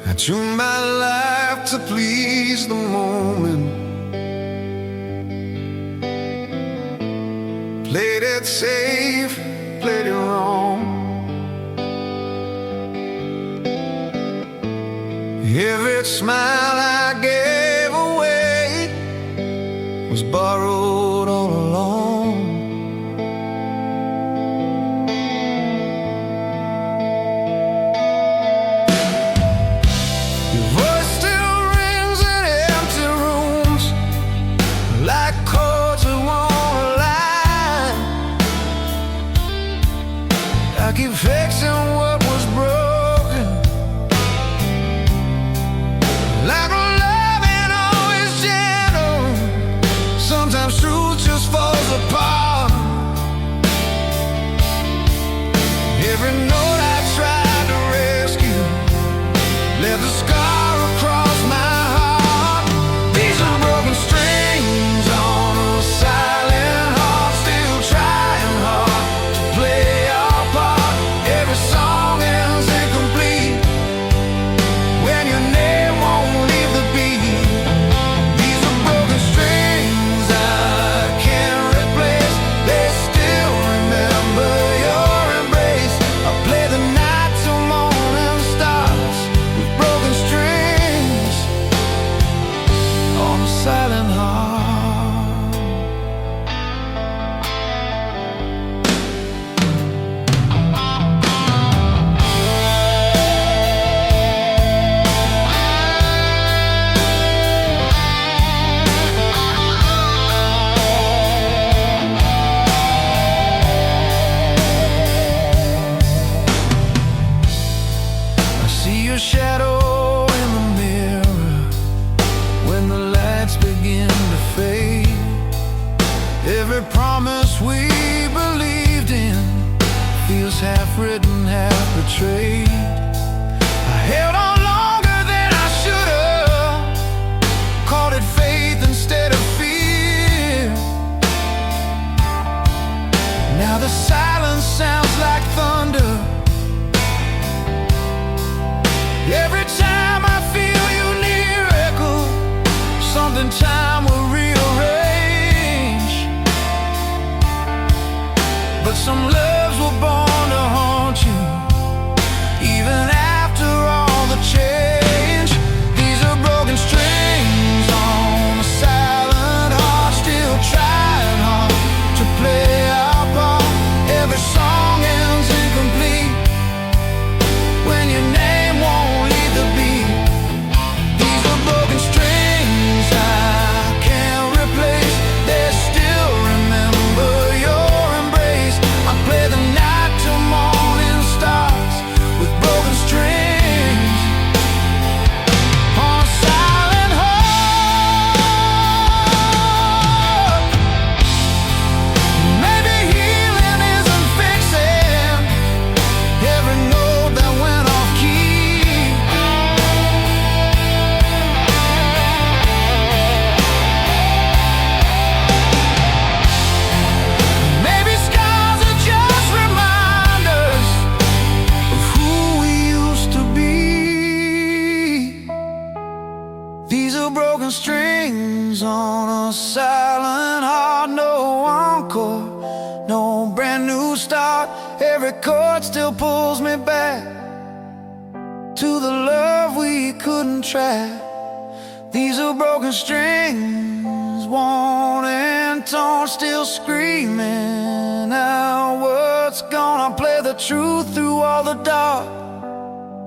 I tune my life to please the moment. Played it safe, played it wrong. Every smile I gave away was borrowed all along. Your voice still rings in empty rooms, like chords that won't lie. I keep fixing what was broken, like love ain't always gentle. Sometimes truth just falls apart. Every note I tried to rescue left a scar across my heart. These are broken strings on a silent heart, still trying hard to play our part. Every song ends incomplete when your name won't leave the beat. These are broken strings I can't replace. They still remember your embrace. I play the night till morning stars with broken strings on a silent heart. I see your shadow in the mirror when the lights begin to fade. Every promise we believed in feels half written, half betrayed. I held on longer than I should have, called it faith instead of fear. Now the silence sounds like thunder. Every time I feel you near, echo something time will rearrange. But some loves were born to haunt you, even after all the change. These are broken strings on a silent heart, still trying hard to play our part. Every song ends incomplete when your name won't leave the beat. These are broken strings I can't replace. They still remember your embrace. I play the night till morning stars with broken strings on a silent heart. Maybe healing isn't fixing every note that went off key. Maybe scars are just reminders of who we used to be. These are broken strings on a silent heart. No encore, no brand new start. Every chord still pulls me back to the love we couldn't track. These are broken strings, worn and torn, still screaming out what's gone. I play the truth through all the dark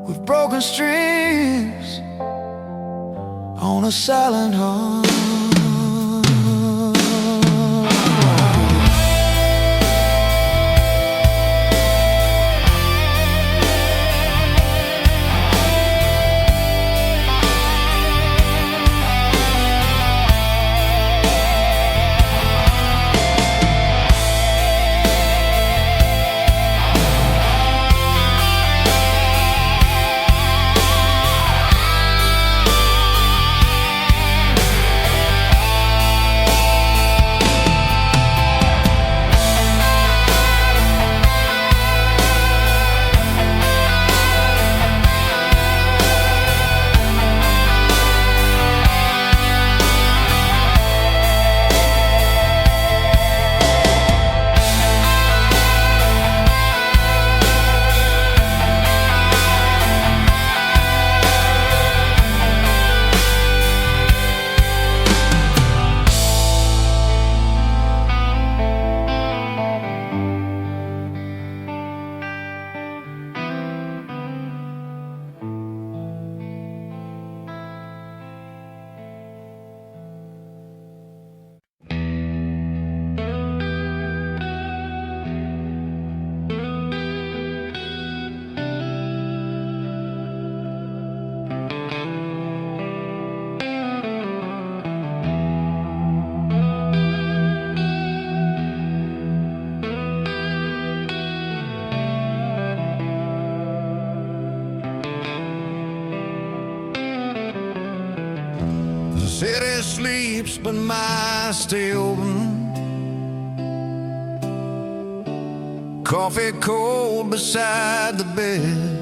with broken strings on a silent heart. City sleeps, but my eyes stay open. Coffee cold beside the bed.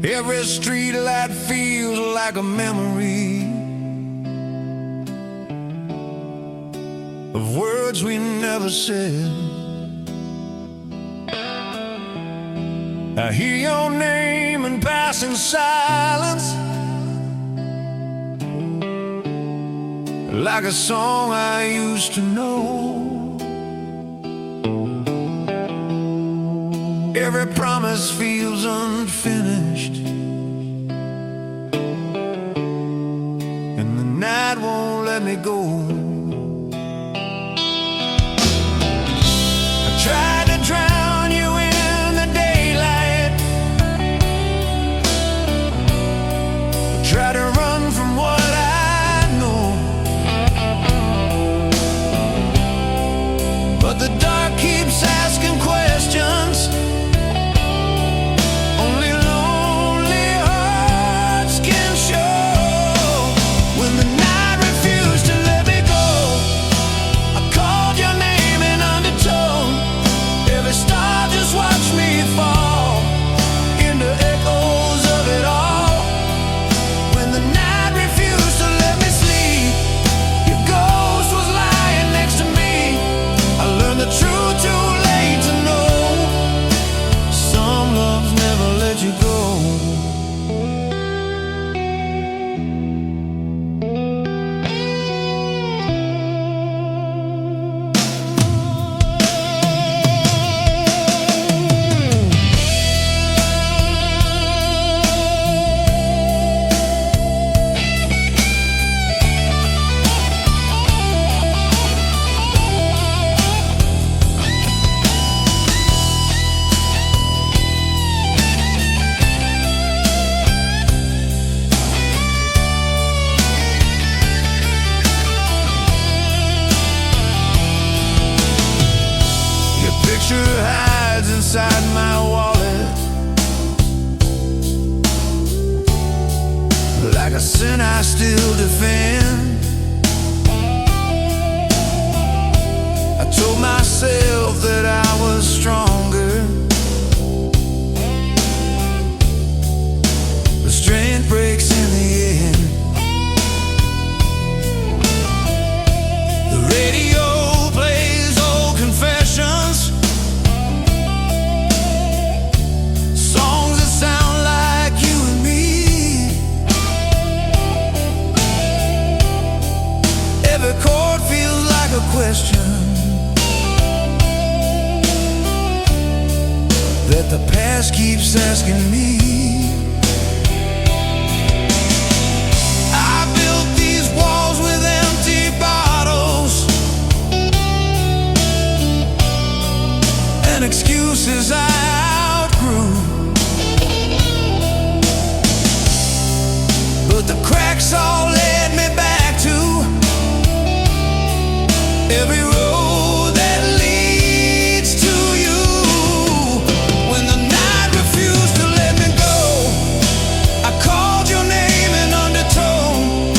Every street light feels like a memory of words we never said. I hear your name in passing silence, like a song I used to know. Every promise feels unfinished, and the night won't let me go. I tried to drown you in the daylight, try to run from what I know, but the dark keeps asking questions. Hides inside my wallet, like a sin I still defend. I told myself that I was stronger, but strength breaks in the end. The radio plays old confessions, question that the past keeps asking me. I built these walls with empty bottles and excuses I outgrew, but the cracks all led me back to every road that leads to you. When the night refused to let me go, I called your name in undertone.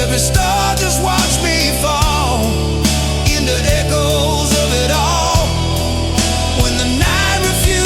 Every star just watched me fall into echoes of it all. When the night refused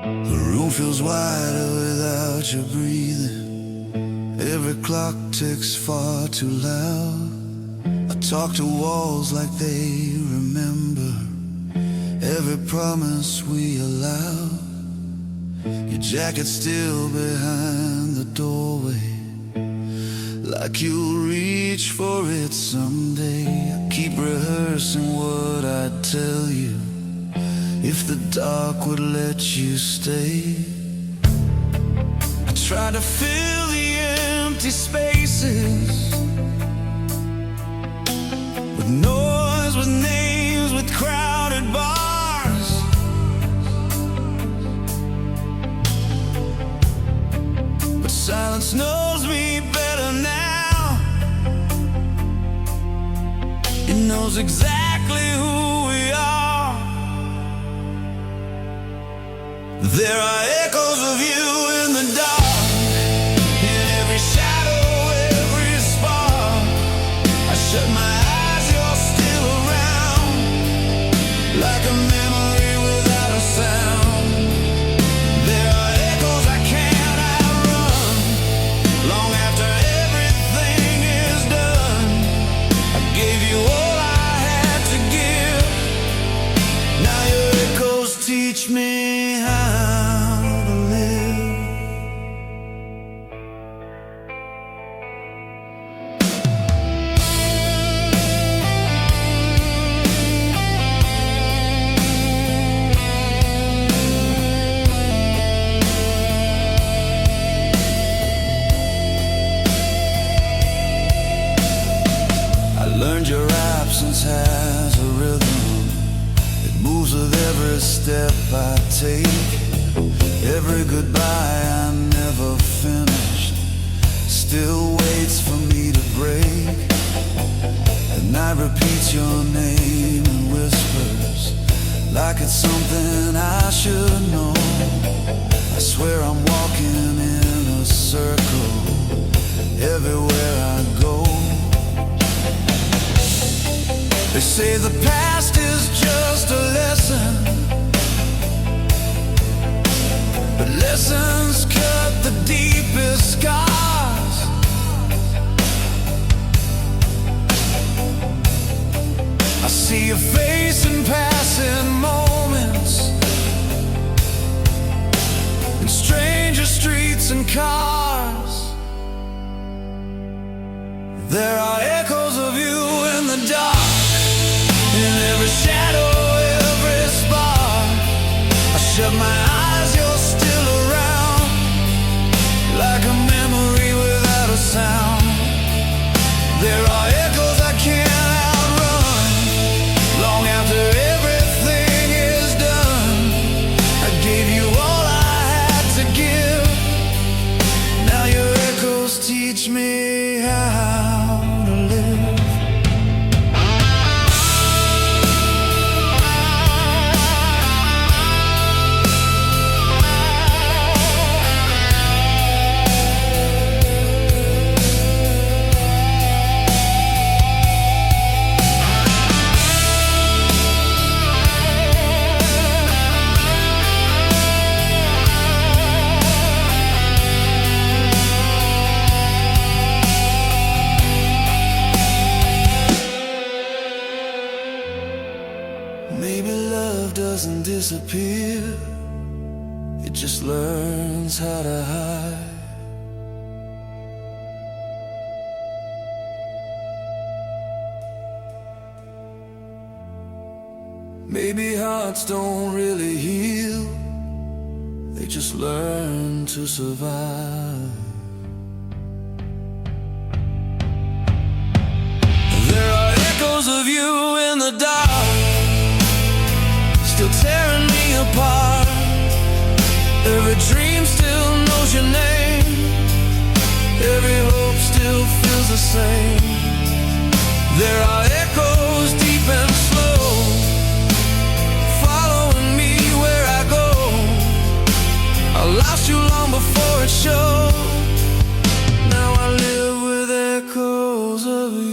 The room feels wider without you breathing. Every clock ticks far too loud. I talk to walls like they remember every promise we allowed. Your jacket's still behind the doorway, like you'll reach for it someday. I keep rehearsing what I'd tell you if the dark would let you stay. I try to fill the empty spaces with noise, with names, with crowded bars. But silence knows me better now. It knows exactly who we are. There are echoes of you in the dark, in every shadow, every spark. I shut my eyes, you're still around, like a memory without a sound. There are echoes I can't outrun, long after everything is done. I gave you all I had to give. Now your echoes teach me how to live. I learned your absence has a rhythm. It moves with every step I take. Every goodbye I never finished still waits for me to break. The night repeats your name in whispers, like it's something I should know. I swear I'm walking in a circle everywhere I go. They say the past is just a lesson, but lessons cut the deepest scars. I see your face in passing moments, in stranger streets and cars. There are echoes of you in the dark, in every shadow, every spark. I shut my eyes, you're still around, like a memory without a sound. There are echoes I can't outrun, long after everything is done. I gave you all I had to give. Now your echoes teach me how to live. Maybe love doesn't disappear, it just learns how to hide. Maybe hearts don't really heal, they just learn to survive. There are echoes of you in the dark, still tearing me apart. Every dream still knows your name, every hope still feels the same. There are echoes deep and slow, following me where I go. I lost you long before it showed. Now I live with echoes of you.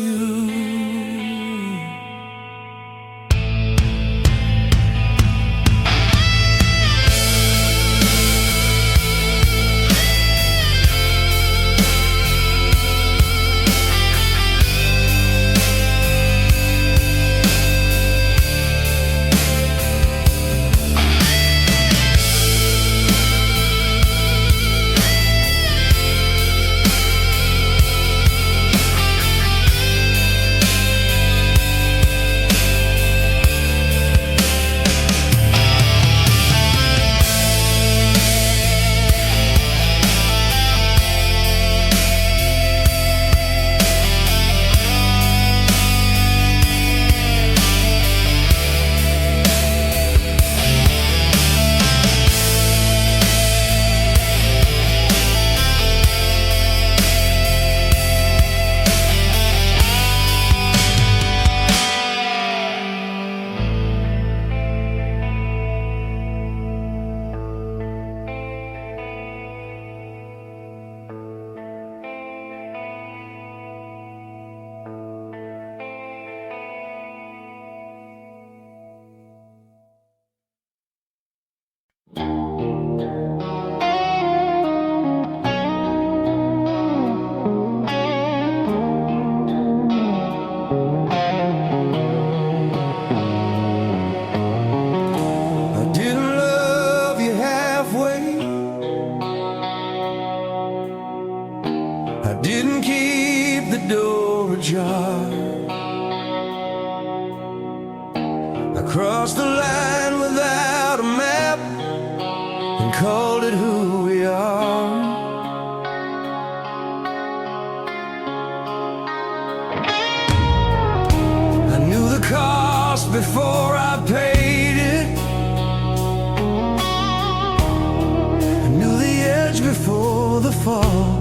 fall.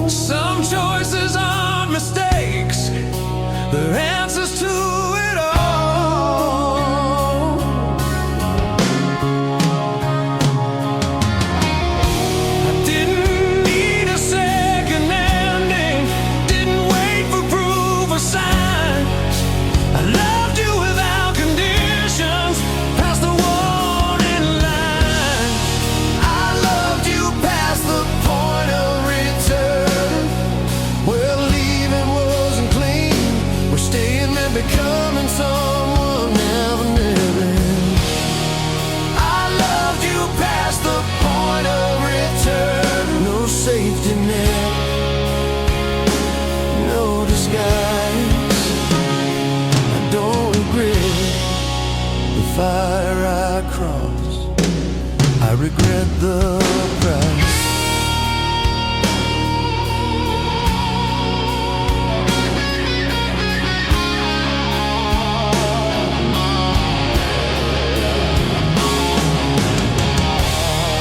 Some choices aren't mistakes, they're answers to it all. I didn't need a second ending, didn't wait for proof or signs. I loved you without conditions, past the warning line. I loved you past the point of return. Well, leaving wasn't clean, we're staying and becoming someone never living. I loved you past the point of return. No safety net, no disguise. I don't regret the fire I crossed, I regret the price.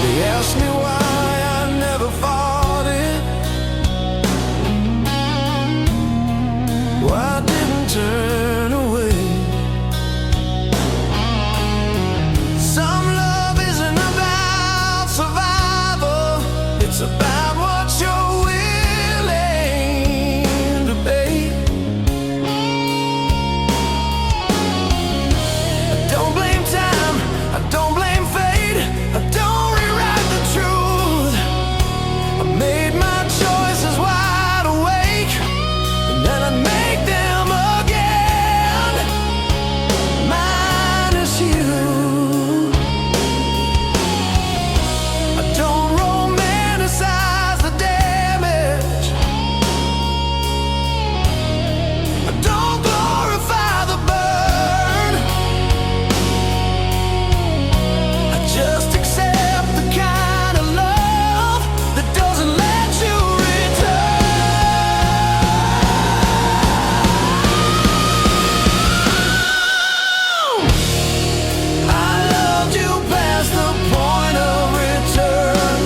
They asked me why I never fought it, why I didn't turn away. Some love isn't about survival, it's about what you're willing to pay. I don't blame time, I don't blame fate, I don't rewrite the truth. I made my choices wide awake, and then I make them again. Mine is you. I don't romanticize the damage, I don't glorify the burn. I just accept the kind of love that doesn't let you return. I loved you past the point of return.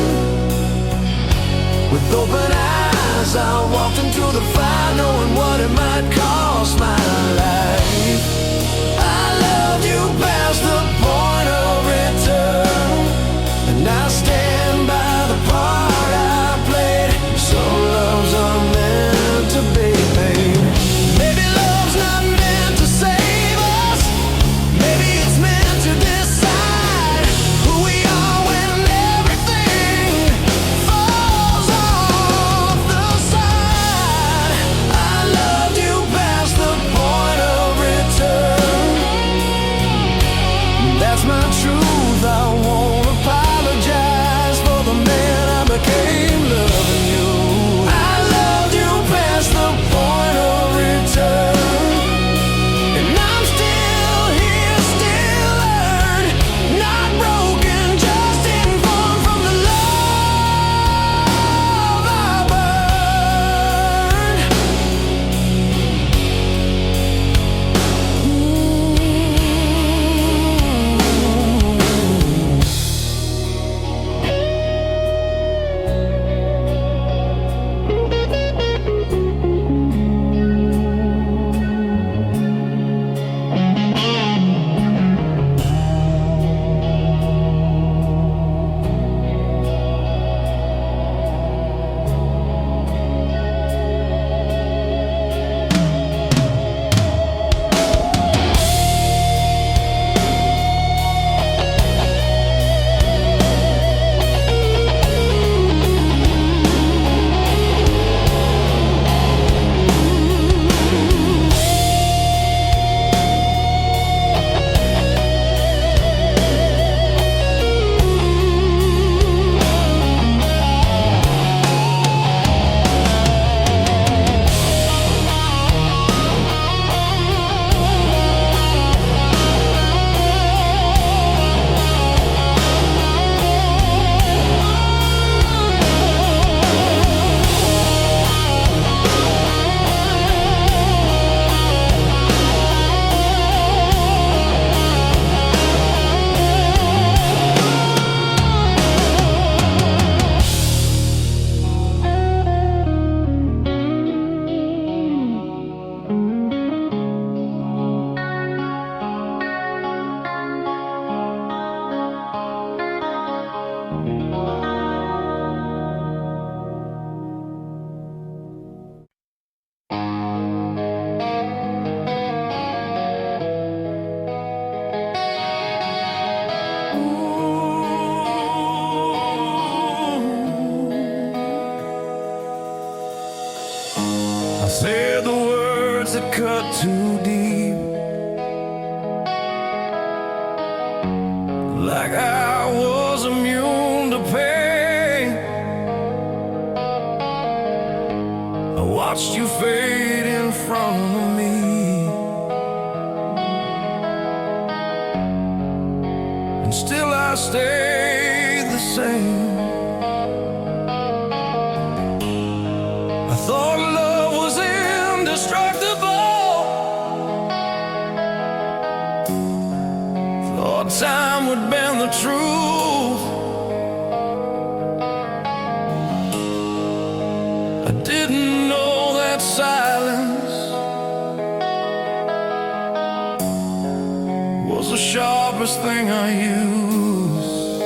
With open eyes, I walked into the fire, knowing what it might cost my life. I loved you past the point of return, and I stand by the part I played. Some loves are meant to be paid. Maybe love's not meant to save us, maybe it's meant to decide who we are when everything falls off the side. I loved you past the point of return. That's my truth, I won't apologize for the man I became loving you. I loved you past the point of return, and I'm still here, still hurt, not broken, just informed from the love I burned. cut too deep, like I was immune to pain. I watched you fade in front of me, and still I stayed the same. I thought love was indestructible, thought time would bend the truth. I didn't know that silence was the sharpest thing I used.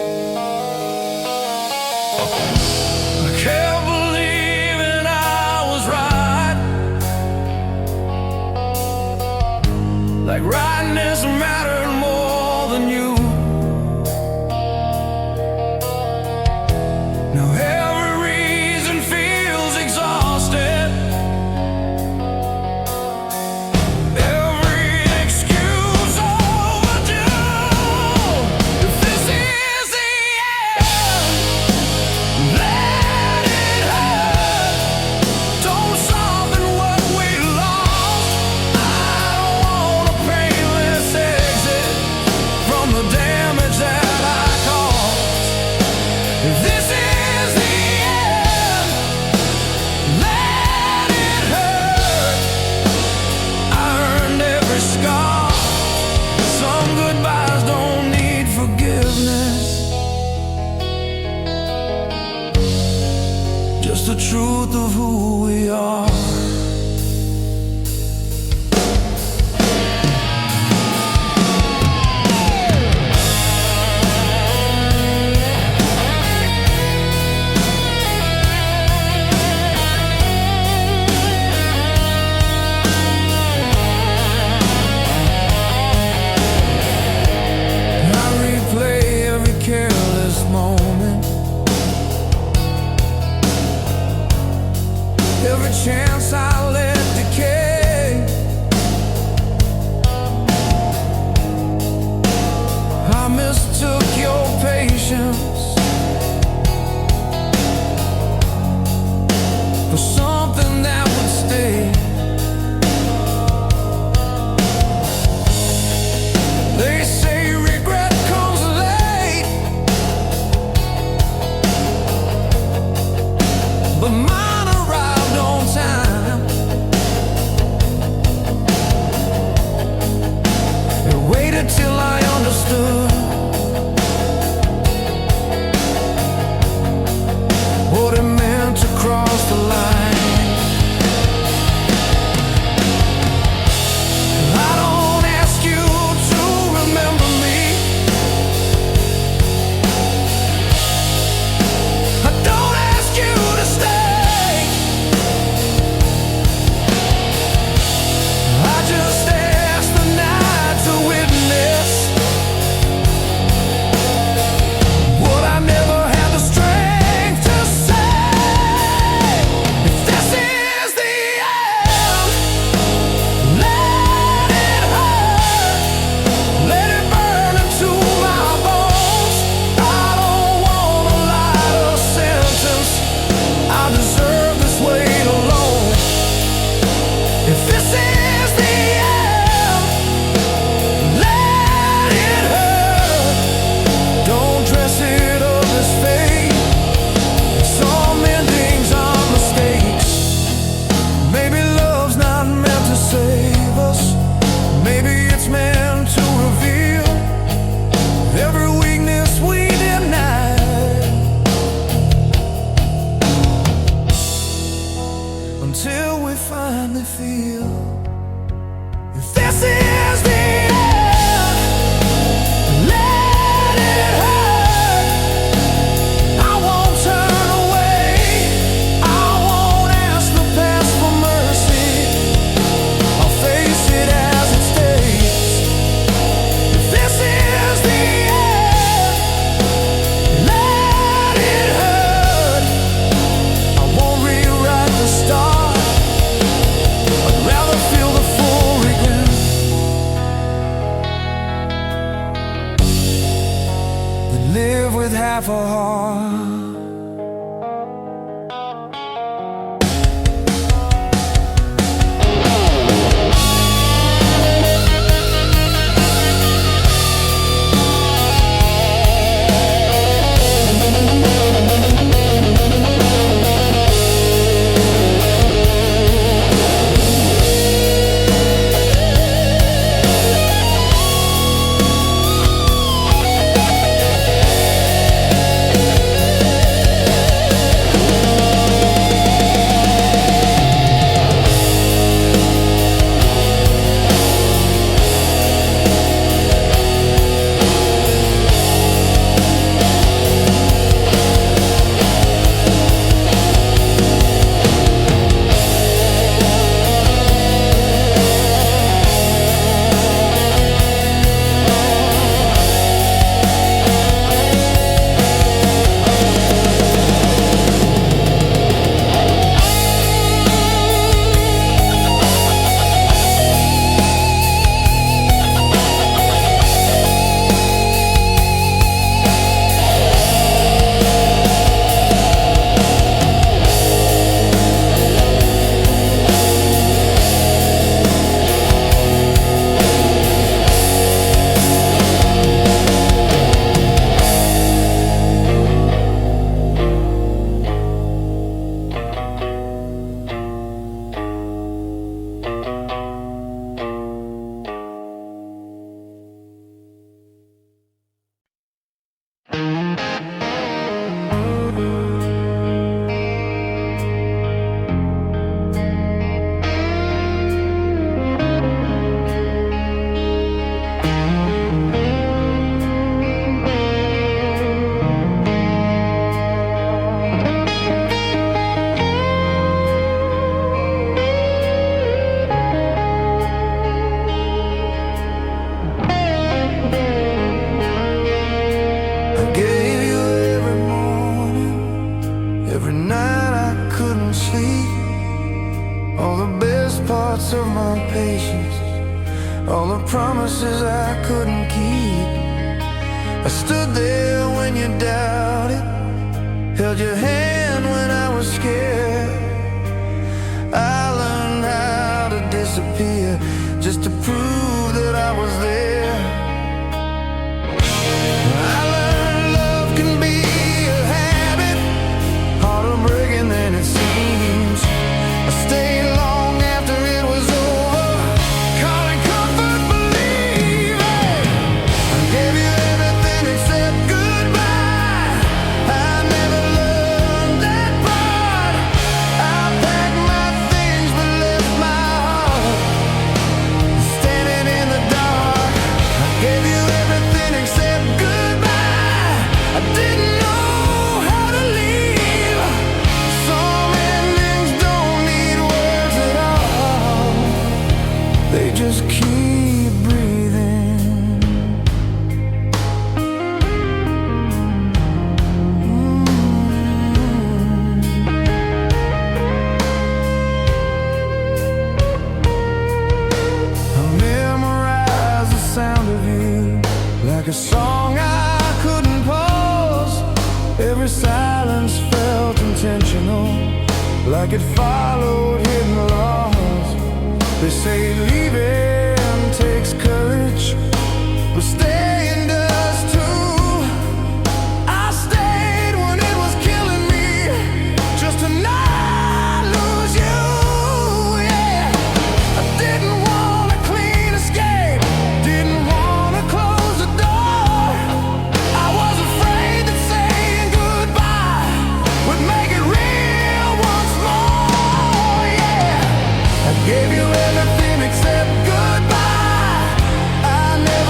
I kept believing I was right, like rightness mattered more than you. Now every reason feels exhausted, every excuse overdue. If this is the end, let it hurt. Don't soften what we lost. I don't want a painless exit from the damage that I caused. If this is the end, let it hurt. I earned every scar. Some goodbyes don't need forgiveness, just the truth of who we are. I replay every careless moment, half a heart. Of my patience, all the promises I couldn't keep. I stood there when you doubted, held your hand when I was scared. I learned how to disappear just to prove that I was there. I learned love can be a habit, harder breaking than it seems. I stayed long after it was over, calling comfort believing. I gave you everything except goodbye. I never learned that part. I packed my things but left my heart standing in the dark. I gave you everything except goodbye. I didn't know how to leave. Some endings don't need words at all. They just keep breathing. I memorized the sound of you like a song I couldn't pause. Every silence felt intentional, like it followed hidden laws. They say leaving takes courage, but staying does too. I stayed when it was killing me, just to not lose you. Yeah, I didn't want a clean escape, didn't want to close the door. I was afraid that saying goodbye would make it real once more. Yeah, I gave you everything except goodbye. I never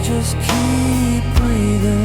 just keep breathing.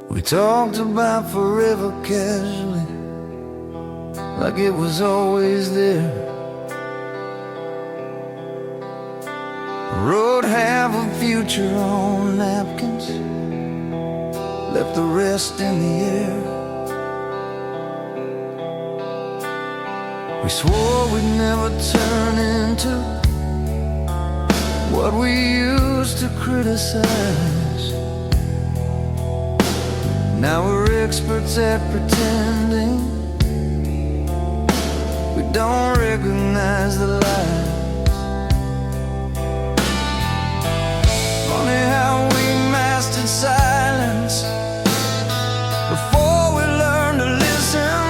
We talked about forever casually, like it was always there. Wrote half a future on napkins, left the rest in the air. We swore we'd never turn into what we used to criticize. Now we're experts at pretending we don't recognize the lies. Funny how we mastered silence before we learned to listen.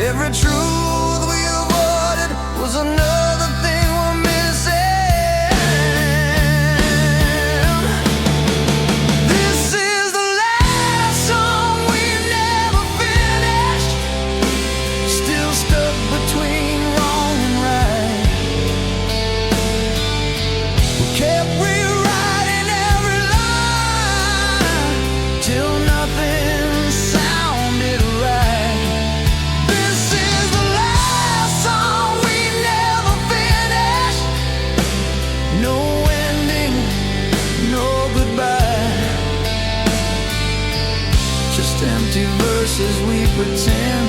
Every truth we avoided was another thing we're missing. Empty verses we pretend,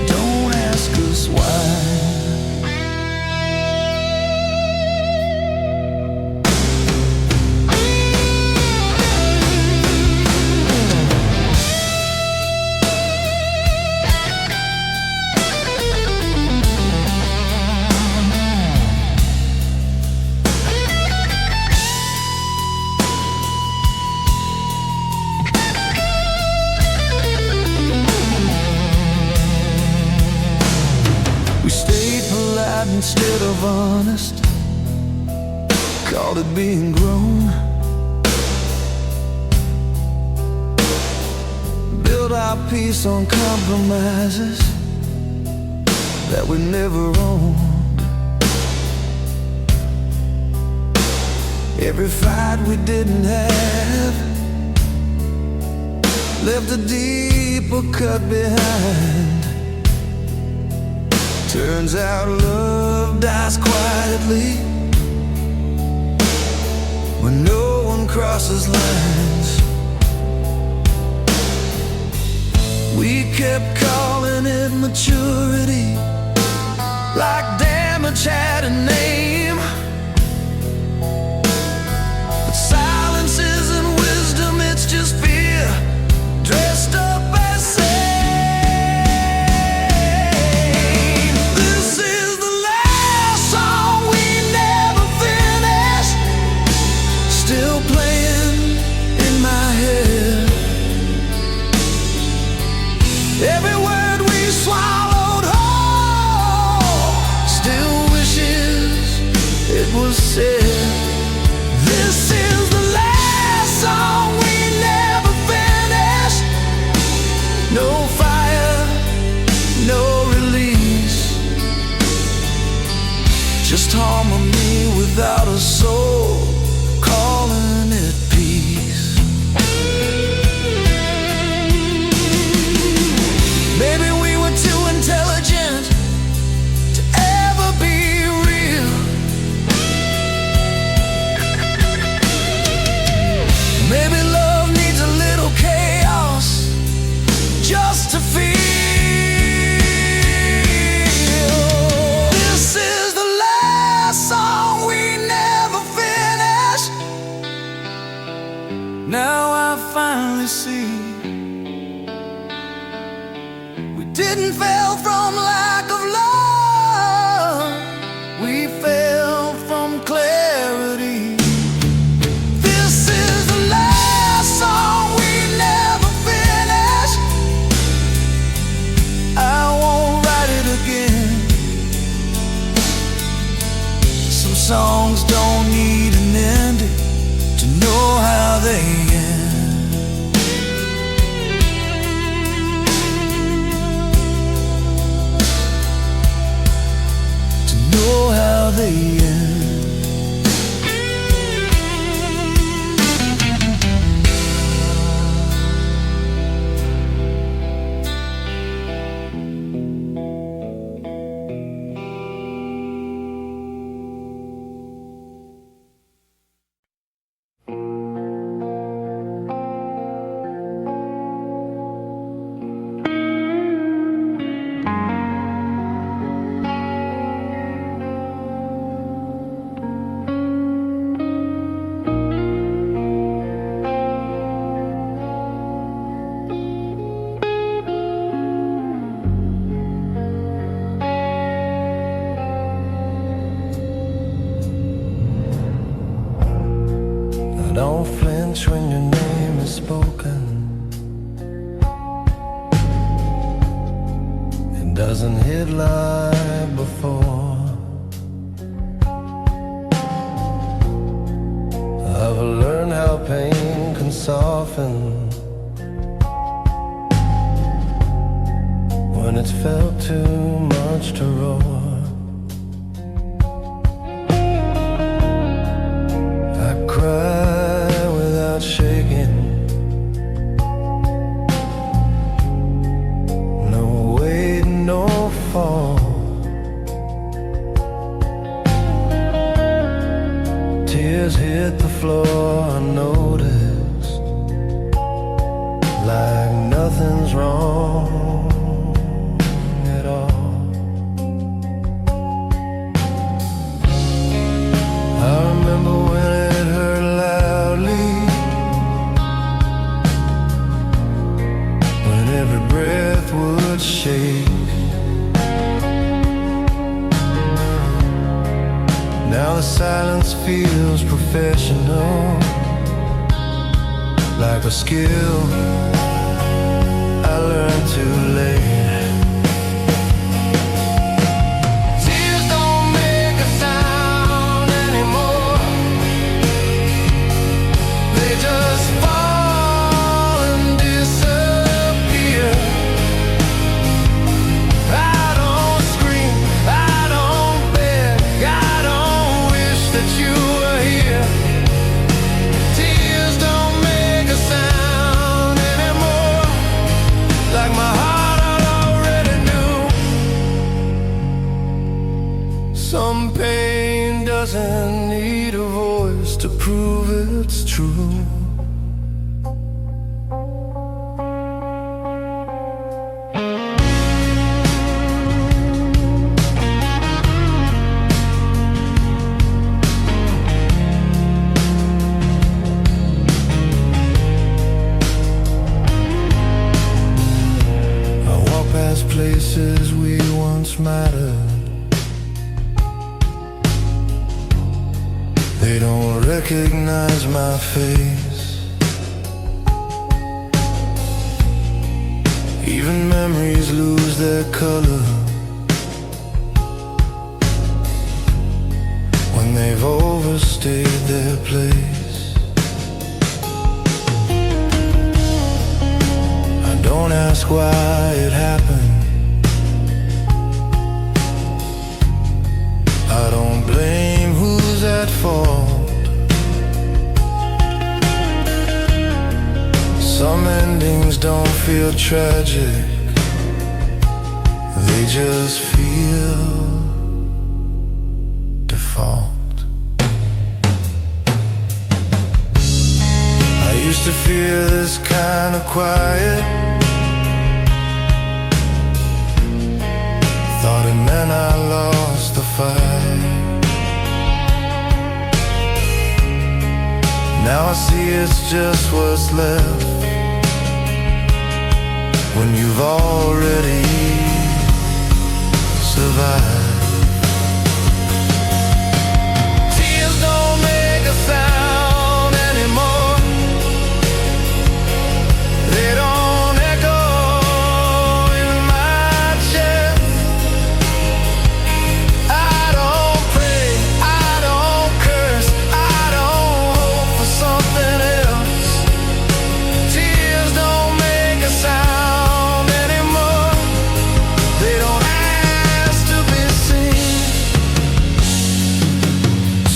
don't ask us why. Instead of honest, called it being grown. Build our peace on compromises that we never owned. Every fight we didn't have left a deeper cut behind. Turns out love dies quietly when no one crosses lines. We kept calling it maturity, like damage had a name. But silence isn't wisdom, it's just fear dressed up as sin. Every word we swallowed whole still wishes sea. We didn't fail from lack of love, we fell from clarity. This is the last song we never finish. I won't write it again. Some songs don't need an ending to know how they end. To know how they end. Don't flinch when your name is spoken. It doesn't hit like before. I've learned how pain can soften when it's felt too much to roar. I cry without shaking, no weight, no fall. Tears hit the floor unnoticed, like nothing's wrong at all. I remember when it hurt loudly, when every breath would shake. Now the silence feels professional, like a skill I learned too late. Tears don't make a sound anymore. They just fall and disappear. I don't scream, I don't beg, I don't wish that you were here. Tears don't make a sound anymore, like my heart already knew. Some pain doesn't need a voice to prove it's true. I walk past places we once mattered. They don't recognize my face. Even memories lose their color when they've overstayed their place. I don't ask why it happened. I don't blame who's at fault. Some endings don't feel tragic, they just feel default. I used to fear this kind of quiet. Thought it meant I lost the fight. Now I see it's just what's left when you've already survived. Tears don't make a sound anymore. They don't echo in my chest. I don't pray, I don't curse, I don't hope for something else. Tears don't make a sound anymore. They don't ask to be seen.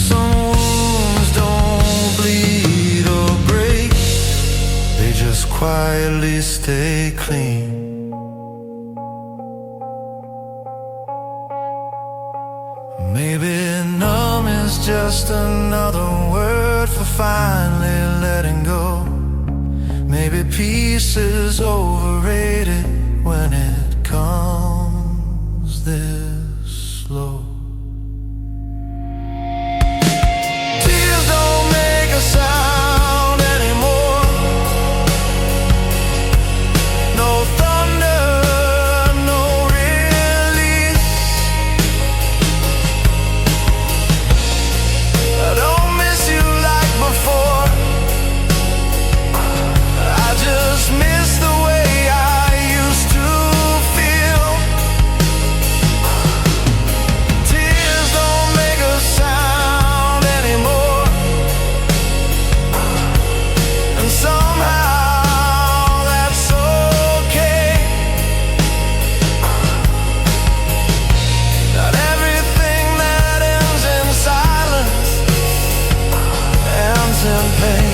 Some wounds don't bleed or break, they just quietly stay clean. Maybe numb is just another word for finally letting go. Maybe peace is overrated when it comes this slow. Tears don't make a sound anymore. No thunder, no release. I don't miss you like before. I just miss the way I used to feel. Tears don't make a sound anymore. And somehow that's okay. Not everything that ends in silence ends in pain.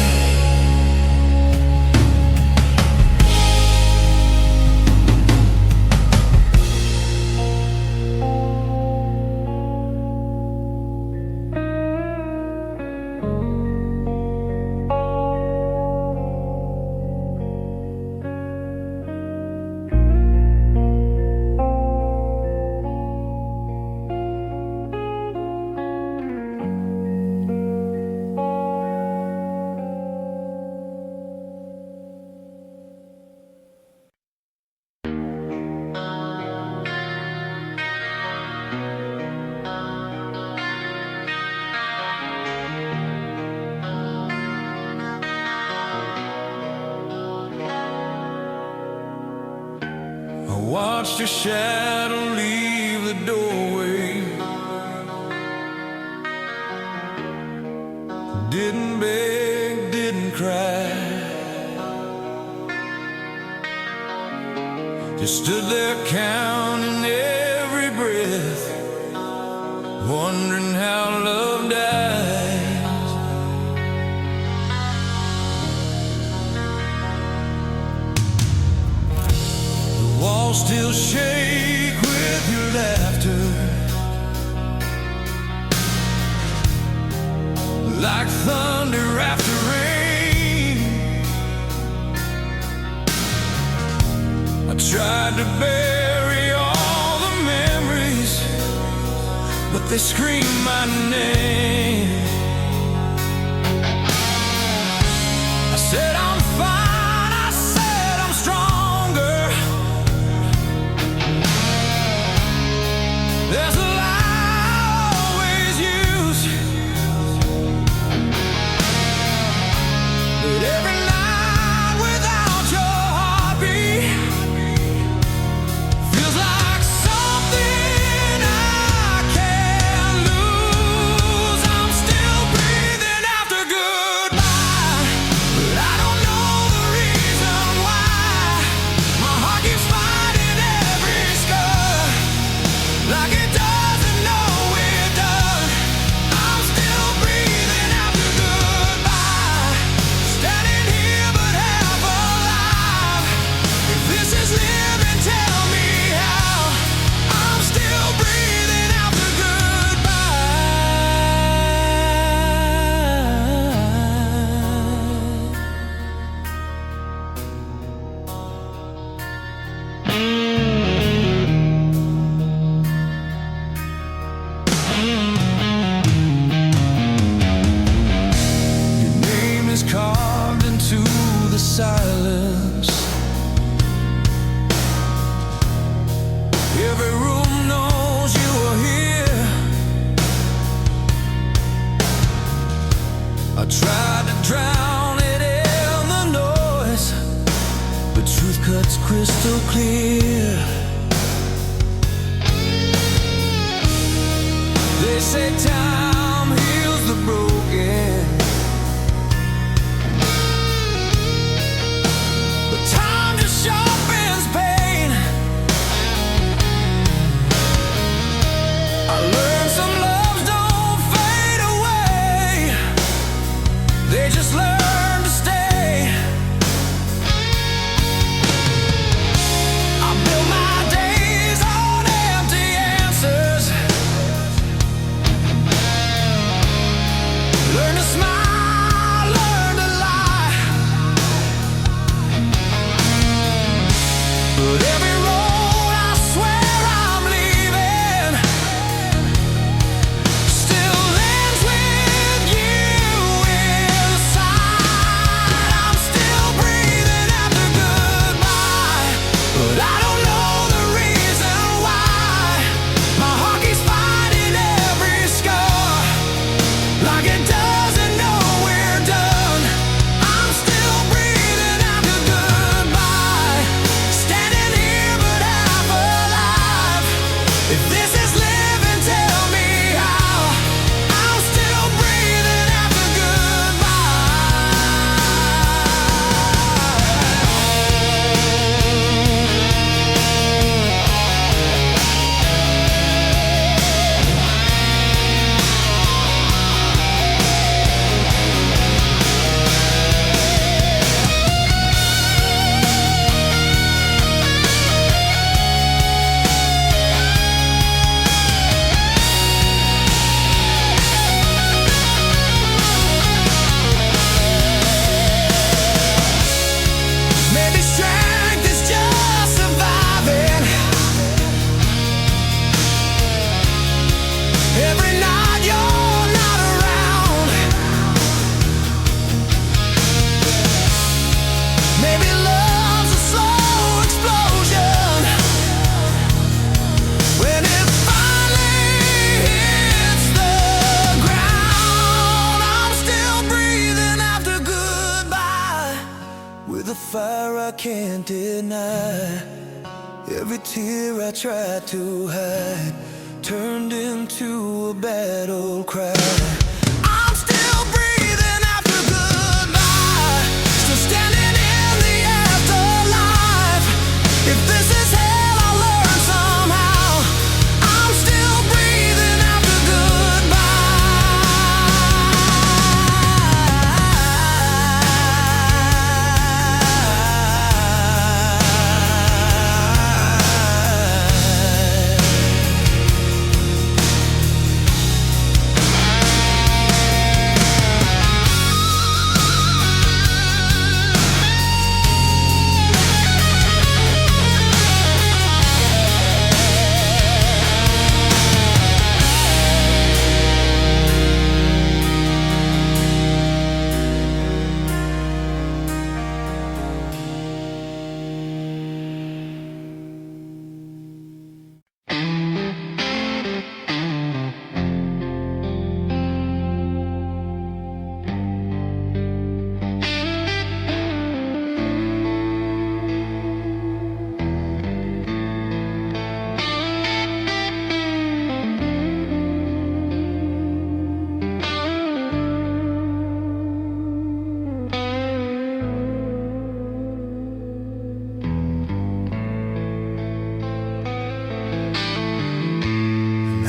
I watched your shadow leave the doorway. Didn't beg, didn't cry. Just stood there counting every breath, wondering how love dies. The walls still shake with your laughter, like thunder after rain. I tried to bury all the memories, but they scream my name. I said I'm fine, I said I'm stronger. There's a lie I always use, but every night without your heartbeat feels like something I can't lose. I'm still but truth cuts crystal clear. They say time heals the broken, but time just sharpens pain. I learned some loves don't fade away, they just learn to stay. I built my days on empty answers, learn to smile, learn to lie, but every road I swear I'm leaving still ends with you inside. I'm still breathing after goodbye, but I don't know the reason why. My heart keeps fighting every scar, like it doesn't know we're done. I'm still breathing after goodbye, standing here but half alive. If this is living, tell me how. I'm still breathing after maybe strength is just surviving. Every night you're not around, maybe love's a slow explosion. When it finally hits the ground, I'm still breathing after goodbye, with a fire I can't deny. Every tear I tried to hide turned into a battle cry. I'm still breathing after goodbye, still standing in the afterlife. If this is hell, I'll learn somehow. I'm still breathing after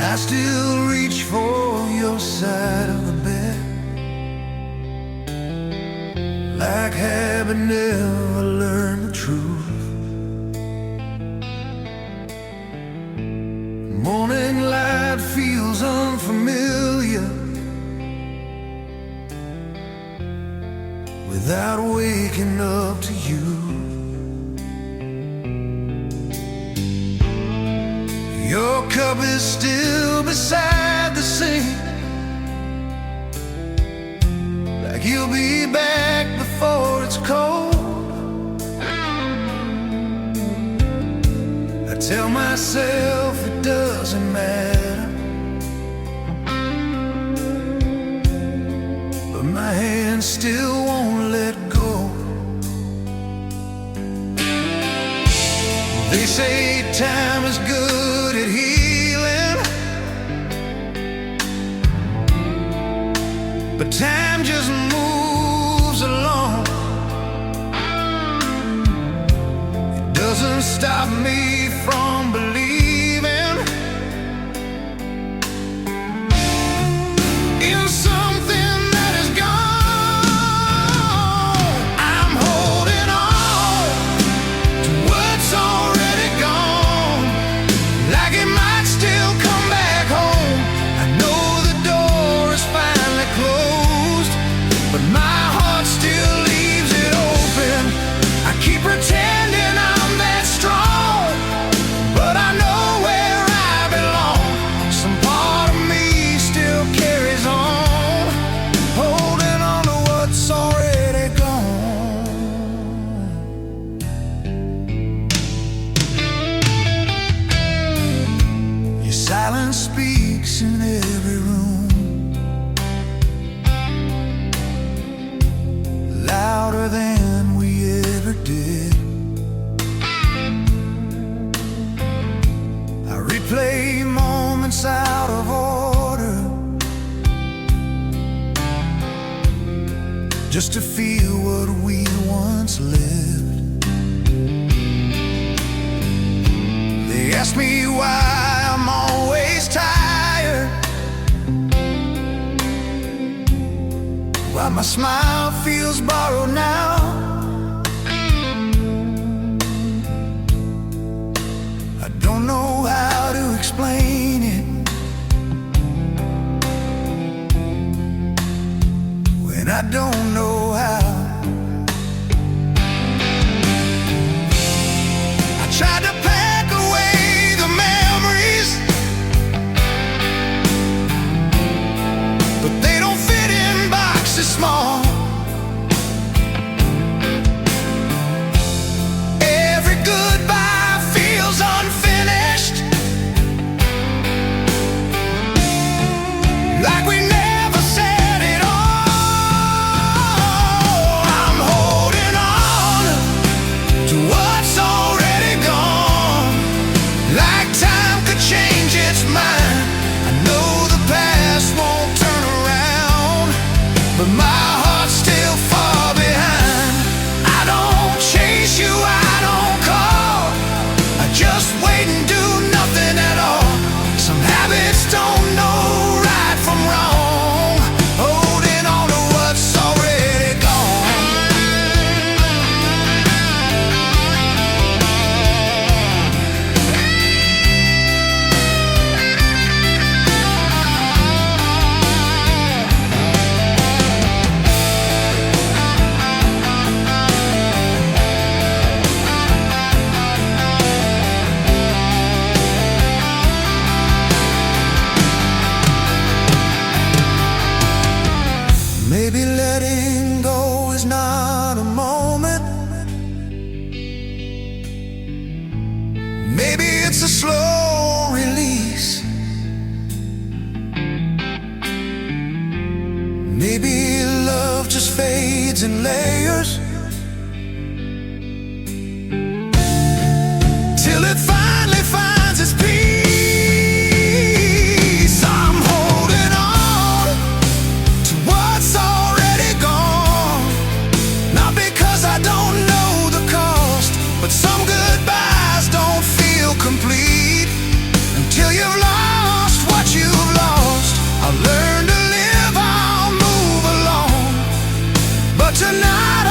I still reach for your side of the bed, like having never learned the truth. Morning light feels unfamiliar without waking up to you. Your cup is still beside the sink, like you'll be back before it's cold. I tell myself it doesn't matter, but my hands still won't let go. They say time is good at healing, but time just moves along. It doesn't stop me from believing in something that is gone. I'm holding on to what's already gone, like it might still come back home. I know the door is finally closed, but my heart still leaves it open. I keep pretending I'm that strong, but I know where I belong. Some part of me still carries on, holding on to what's already gone. Your silence speaks in every room, louder than we ever did. I replay moments out of order, just to feel what we once lived. They ask me why I'm always tired, why my smile feels borrowed now. I don't know how to explain it when I don't know how. I tried to pack away the memories, but they don't fit in boxes small. Every goodbye feels unfinished, like we never said it all. I'm holding on to what's already gone, like time could change its mind. I know the past won't turn around, but my heart's still far behind. I don't chase you, I don't call, I just wait and do nothing at all. Some habits don't know right from wrong, holding on to what's already gone. Maybe letting go is not a moment, maybe it's a slow release. Maybe love just fades in layers till it finally finds its peace. I'm holding on to what's already gone, not because I don't know the cost, but some goodbyes don't feel complete until you've lost what you've lost. I'll learn to live, I'll move along, but tonight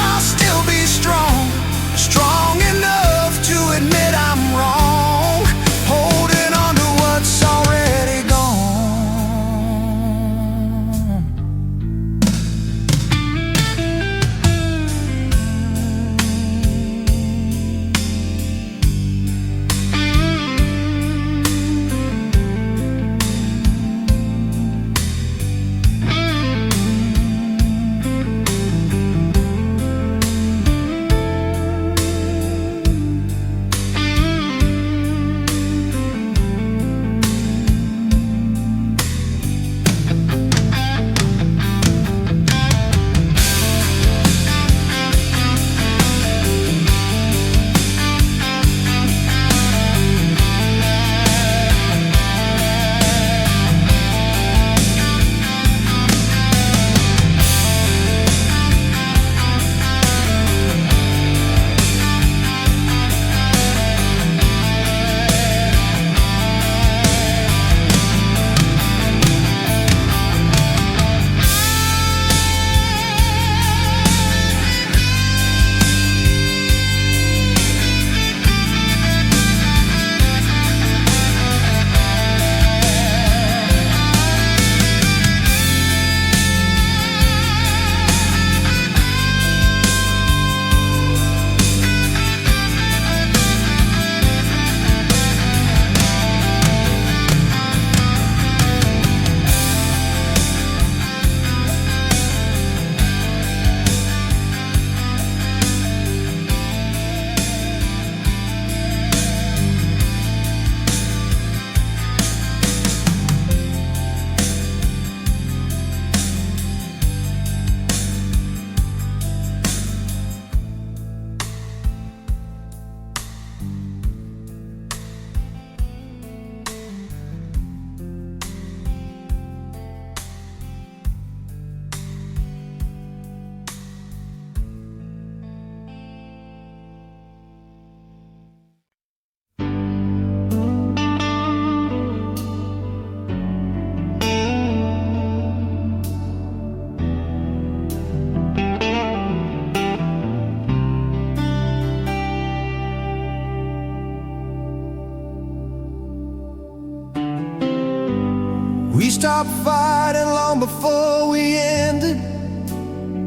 We stopped fighting long before we ended,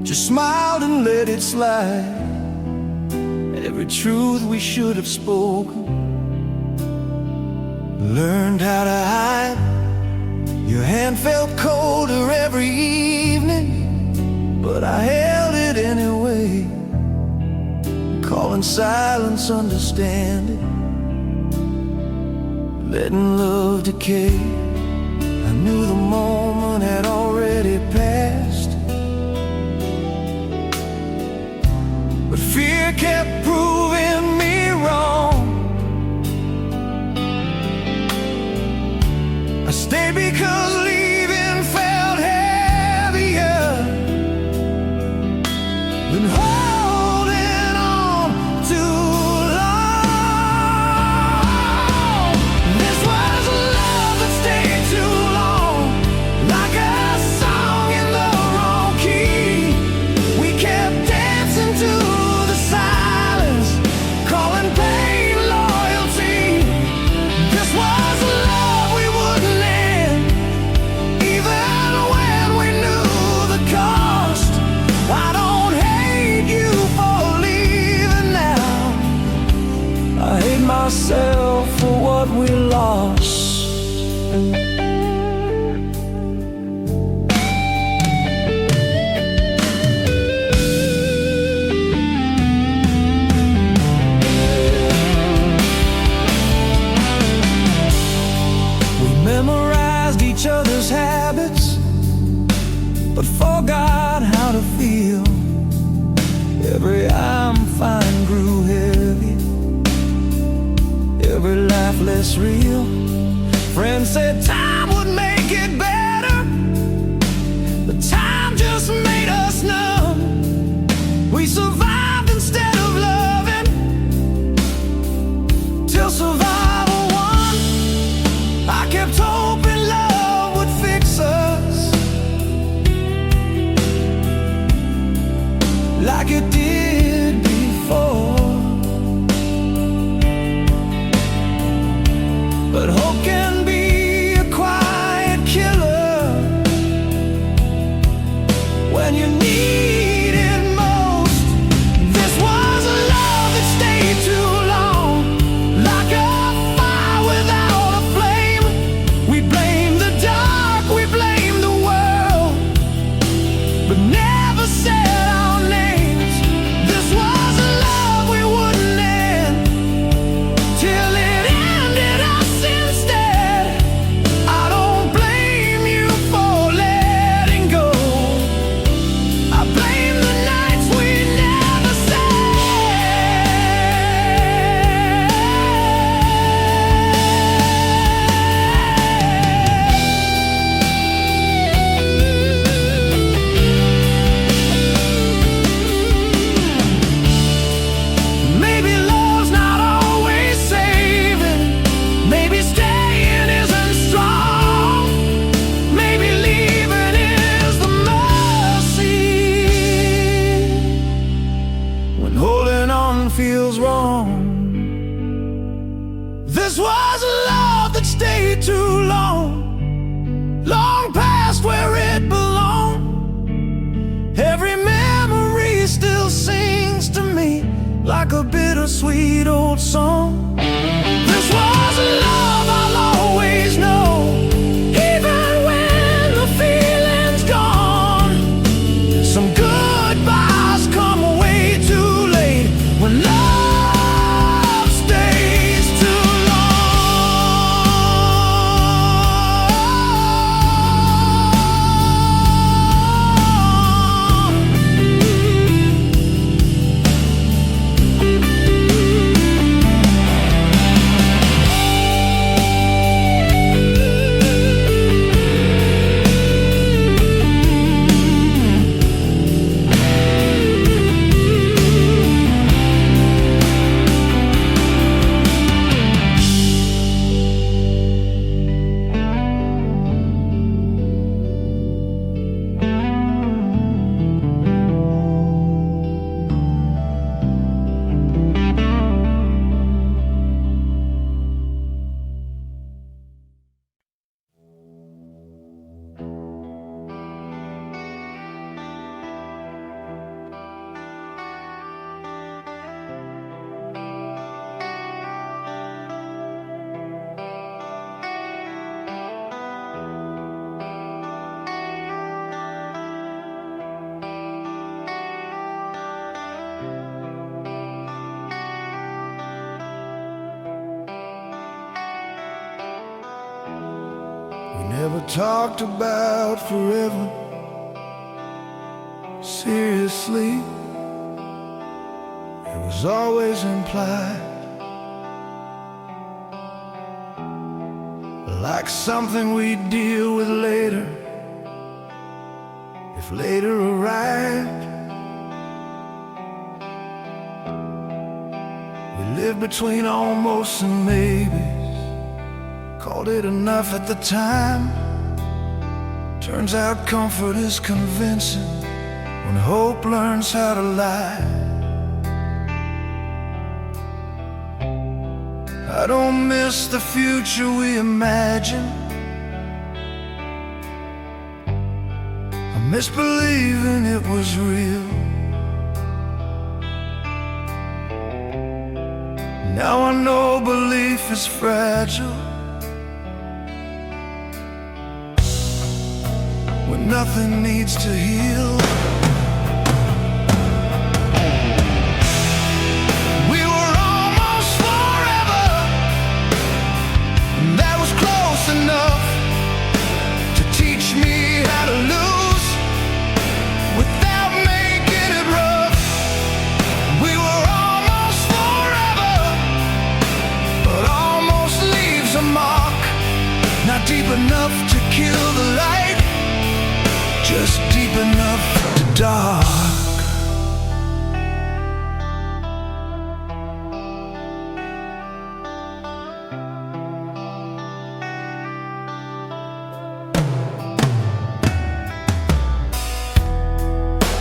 just smiled and let it slide. Every truth we should have spoken, learned how to hide. Your hand felt colder every evening, but I held it anyway, calling silence understanding, letting love decay. I knew the moment had already passed, but fear kept proving me wrong. I stayed because leaving felt heavier than holding on too long. This was a love that stayed too long, like a song in the wrong key. We kept dancing to the silence, calling pain loyalty. This was a love we wouldn't end, even when we knew the cost. I don't hate you for leaving now, I hate myself for what we lost. We memorized each other's habits, but forgot how to feel. Every I'm fine grew heavy, every laugh less real. Friends said time would make it better, but time just made us numb. We survived instead of loving, till survival won. I kept hoping love would fix us, like it did before. But hope can be a quiet killer when you need it most. This was a love that stayed too long, like a fire without a flame. We blamed the dark, we blamed the world, but never said our names. This was a love we wouldn't end, till it ended us instead. I don't blame you for letting go, I blame the nights we never Maybe love's not always saving, maybe staying isn't strong, maybe leaving is the mercy, when holding on feels wrong. This was a love that stayed too long, long past where it belonged. Every memory still sings to me like a bittersweet old song. This was a love I'll always know, even when the feeling's gone. Some goodbyes come way too late, when love stays too long. We never talked about forever. Seriously, it was always implied, like something we'd deal with later, if later arrived. We lived between almost and maybes, called it enough at the time. Turns out comfort is convincing when hope learns how to lie. I don't miss the future we imagined. I miss believing it was real. Now I know belief is fragile, when nothing needs to heal. We were almost forever, and that was close enough to teach me how to lose without making it rough. We were almost forever, but almost leaves a mark, not deep enough to kill the light, just deep enough to dark.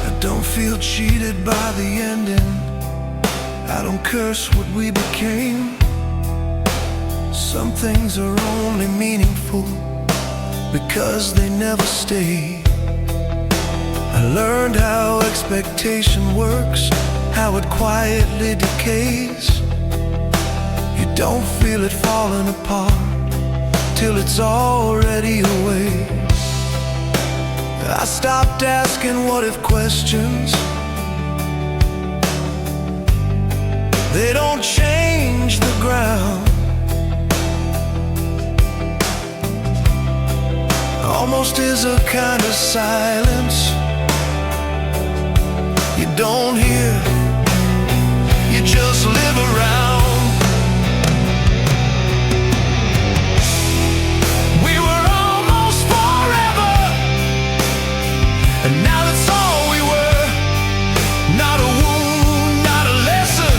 I don't feel cheated by the ending. I don't curse what we became. Some things are only meaningful because they never stay. I learned how expectation works, how it quietly decays. You don't feel it falling apart till it's already away. I stopped asking what if questions. They don't change the ground. Almost is a kind of silence you don't hear, you just live around. We were almost forever, and now that's all we were. Not a wound, not a lesson,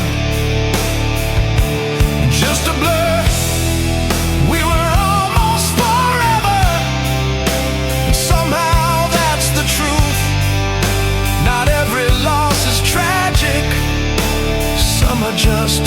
just a blur. We were almost forever, and somehow that's the truth. Not every loss is tragic, some are just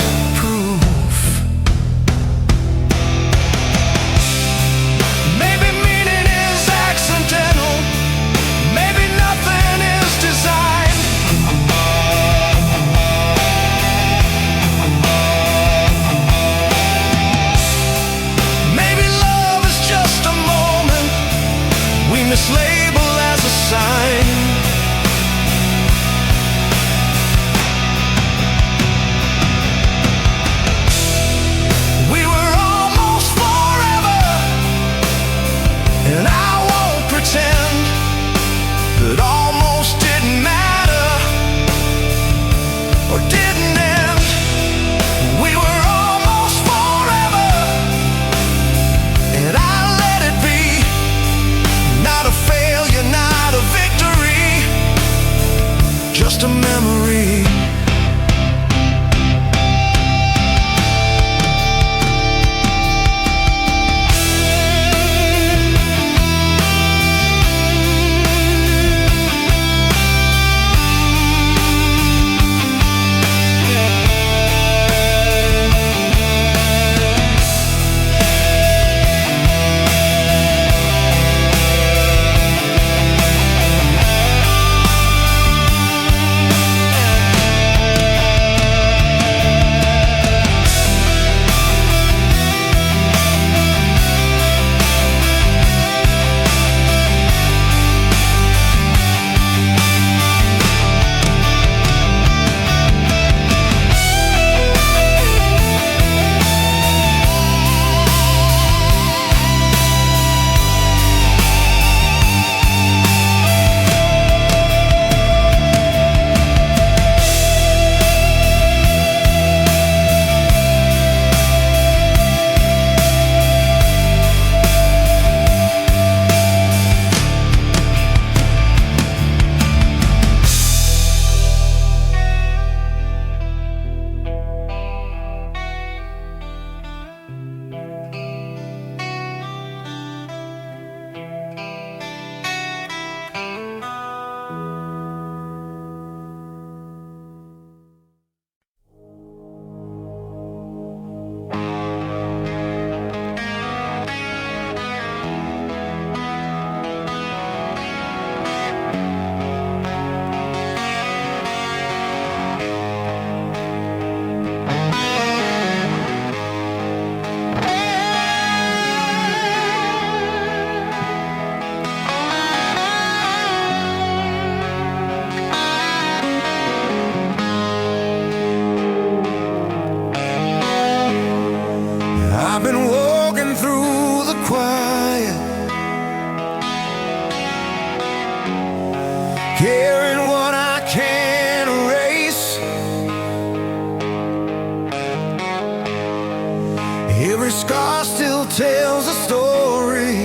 Every scar still tells a story.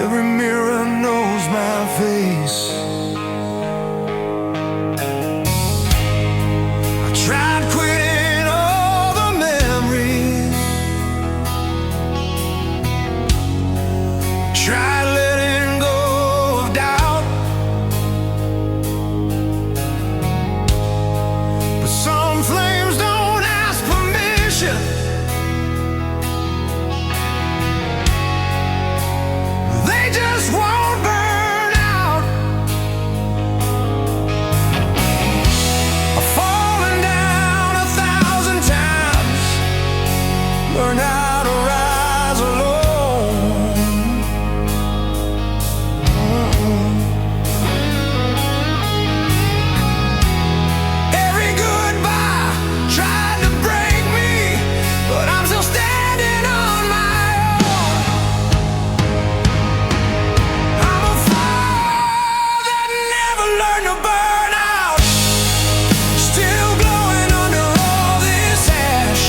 Every mirror knows my face. I tried quitting all the memories, tried letting go of doubt, but some flames don't ask permission. They just won't burn out. I've fallen down 1,000 times, learned how to rise alone. Every goodbye tried to break me, but I'm still standing on my own. I'm a fire that never learned to burn out, still glowing under all this ash.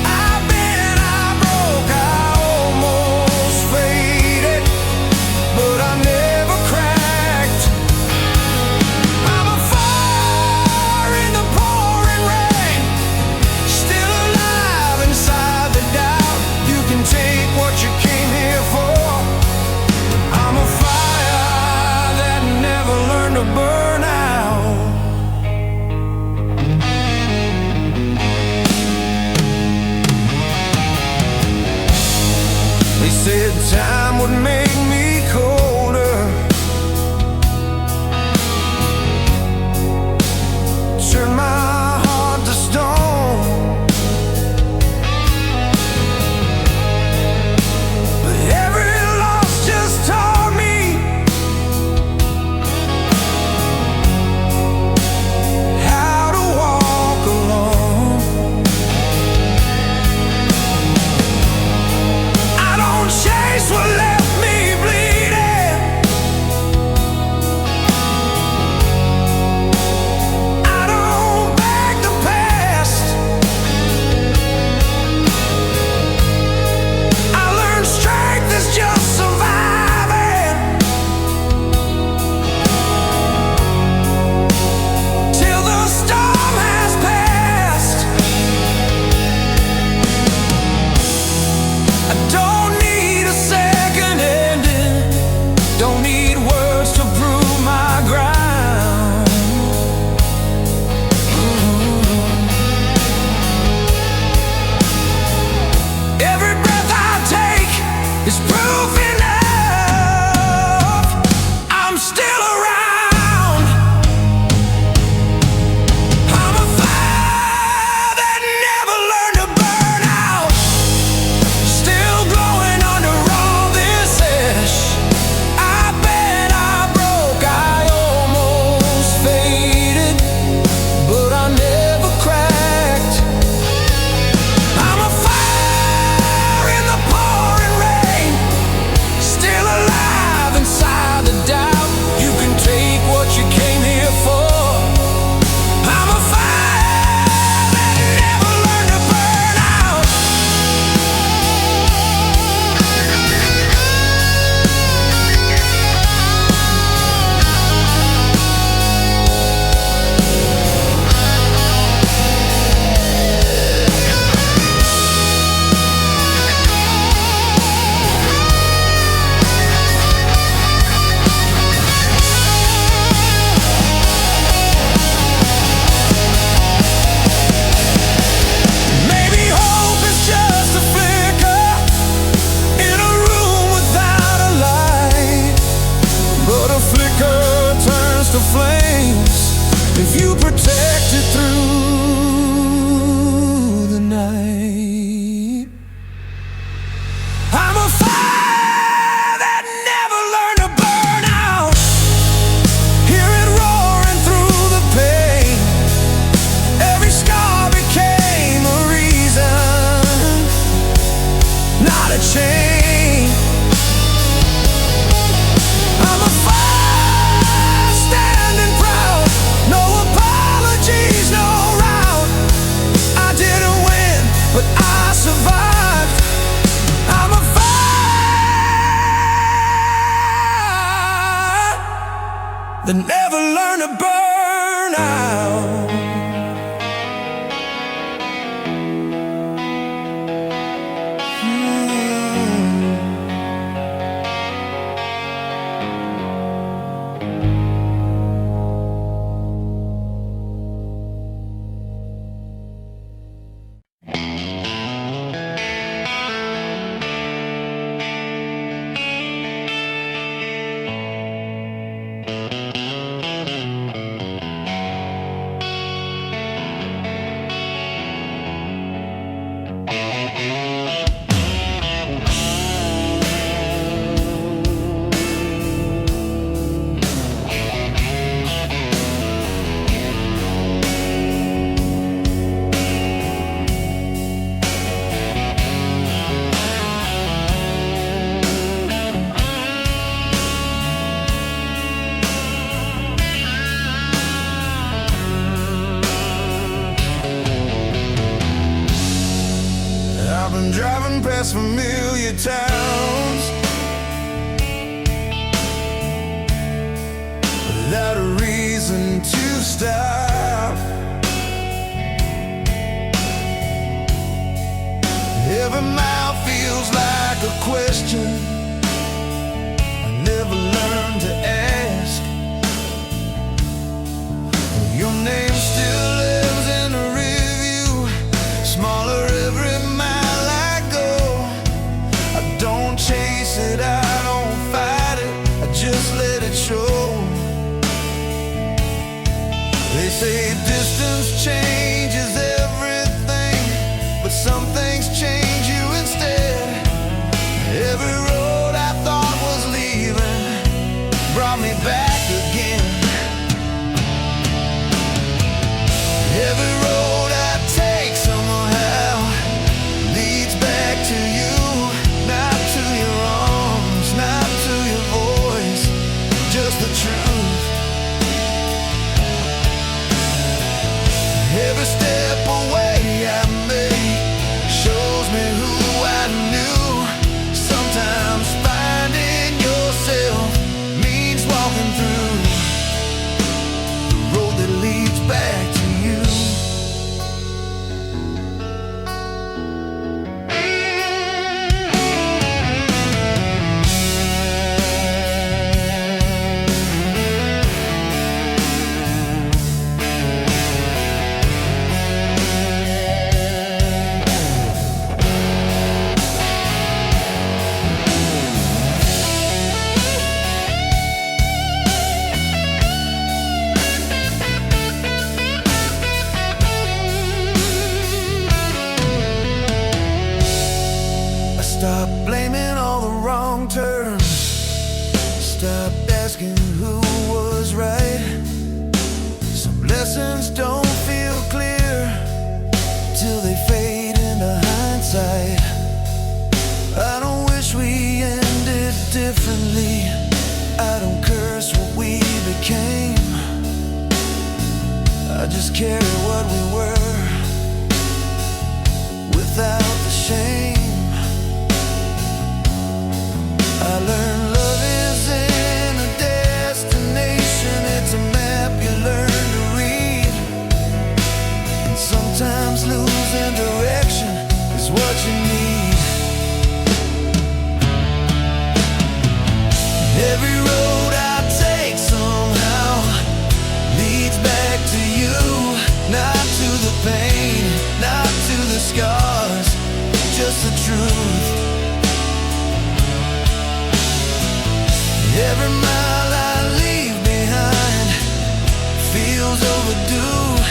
I bent, I broke, I almost faded, but I never cracked. I'm a fire in the pouring rain, still alive inside the doubt. You can take what you came here for. I'm a fire that never learned to burn out. They said time would make me colder, turn my heart to stone. But every loss just taught me how to walk alone. I don't chase what left me bleeding. I don't beg the past. I learned strength is just surviving till the storm has passed. I don't need a second ending, don't need words to prove my ground. Every breath I take is proof enough. I'm still around. I'm a fire that never learned to burn out, still glowing under all this ash. I bent, I broke, I almost faded, but I never cracked. I'm a fire in the pouring rain, still alive inside the doubt. You can take what you came here for. I'm a fire that never learned to burn out. Maybe hope is just a flicker in a room without a light, but a flicker turns to flames if you protect it through the night. I'm a fire that never learned to burn out. Hear it roaring through the pain. Every scar became a reason, not a chain. I'm a fire standing proud, no apologies, no route. that never learn to burn out. I've been driving past familiar towns without a reason to stop. Every mile feels like a question I never learned to ask. Your name still lives in the rearview, smaller every mile I go. I don't chase it, I don't fight it, I just let it show. They say distance changes everything, but some things change you instead. Every road I thought was leaving brought me back again. Every road I take somehow leads back to you, not to your arms, not to your voice, just the truth. Every step away I make shows me who I knew. Sometimes finding yourself means walking through the road that leads back to you. Stop blaming all the wrong turns. Stop asking who was right. Some lessons don't feel clear till they fade into hindsight. I don't wish we ended differently. I don't curse what we became. I just carry what we were without the shame. I learned love isn't a destination, it's a map you learn to read. And sometimes losing direction is what you need. Every road I take somehow leads back to you, not to the pain, not to the scars, just the truth. Every mile I leave behind feels overdue.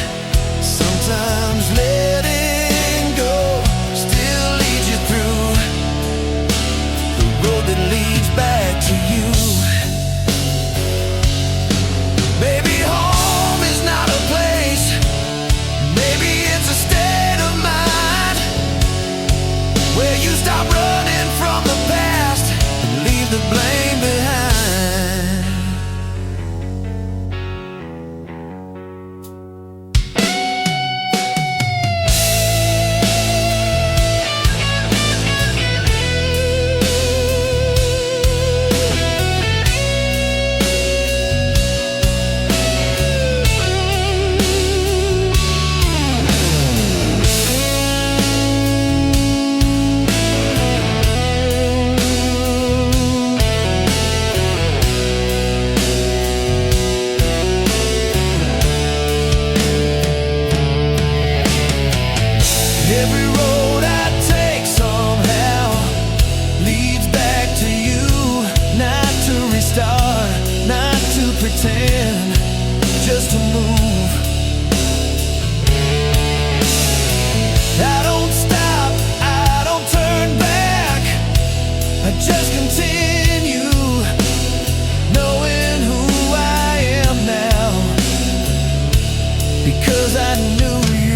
Sometimes letting go still leaves Every road I take somehow leads back to you. Not to restart, not to pretend, just to move. I don't stop, I don't turn back, I just continue, knowing who I am now, because I knew you.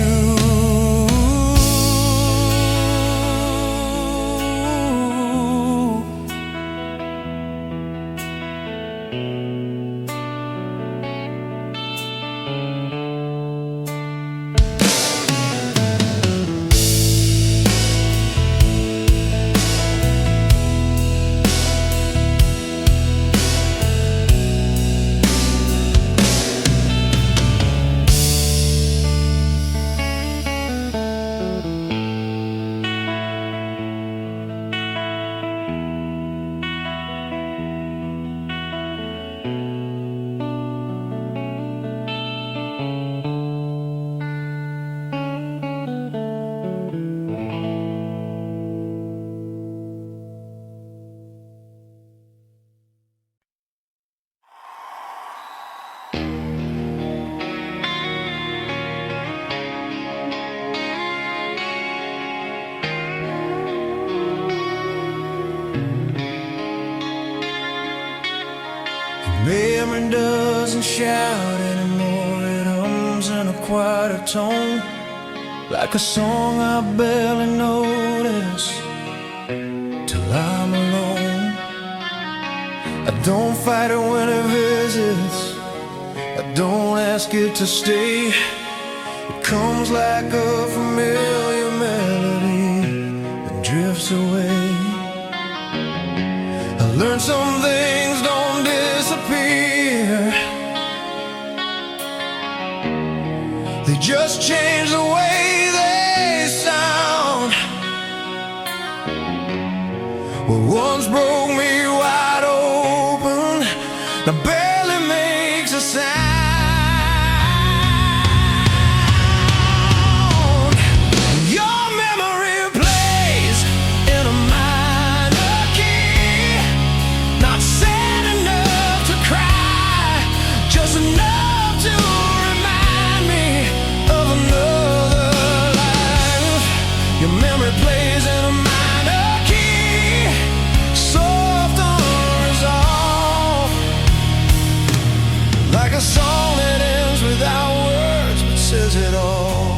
Memory doesn't shout anymore, it hums in a quieter tone, like a song I barely notice till I'm alone. I don't fight it when it visits, I don't ask it to stay. It comes like a familiar melody and drifts away. I learned some things don't disappear, they just change the way they sound. What once broke me wide open now barely makes a sound. Your memory plays in a minor key, not sad enough to cry, just enough to remind me of another life. Your memory plays in a minor key, soft unresolved, like a song that ends without words but says it all.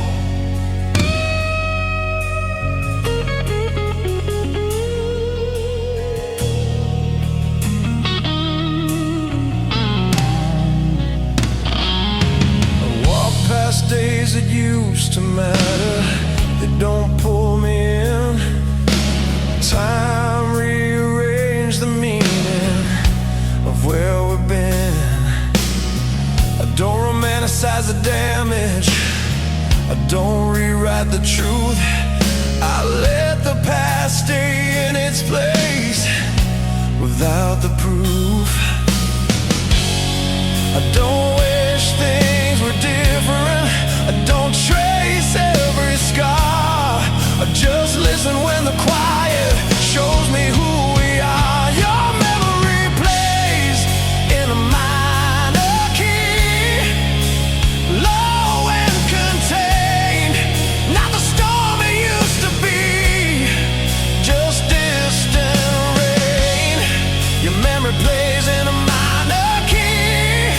I walk past days that used to matter, they don't pull me in. Time rearranged the meaning of where we've been. I don't romanticize the damage, I don't rewrite the truth. I let the past stay in its place without the proof. I don't wish things were different, I don't trace every scar, I just listen when the quiet shows me who we are. Your memory plays in a minor key, low and contained, not the storm it used to be, just distant rain. Your memory plays in a minor key,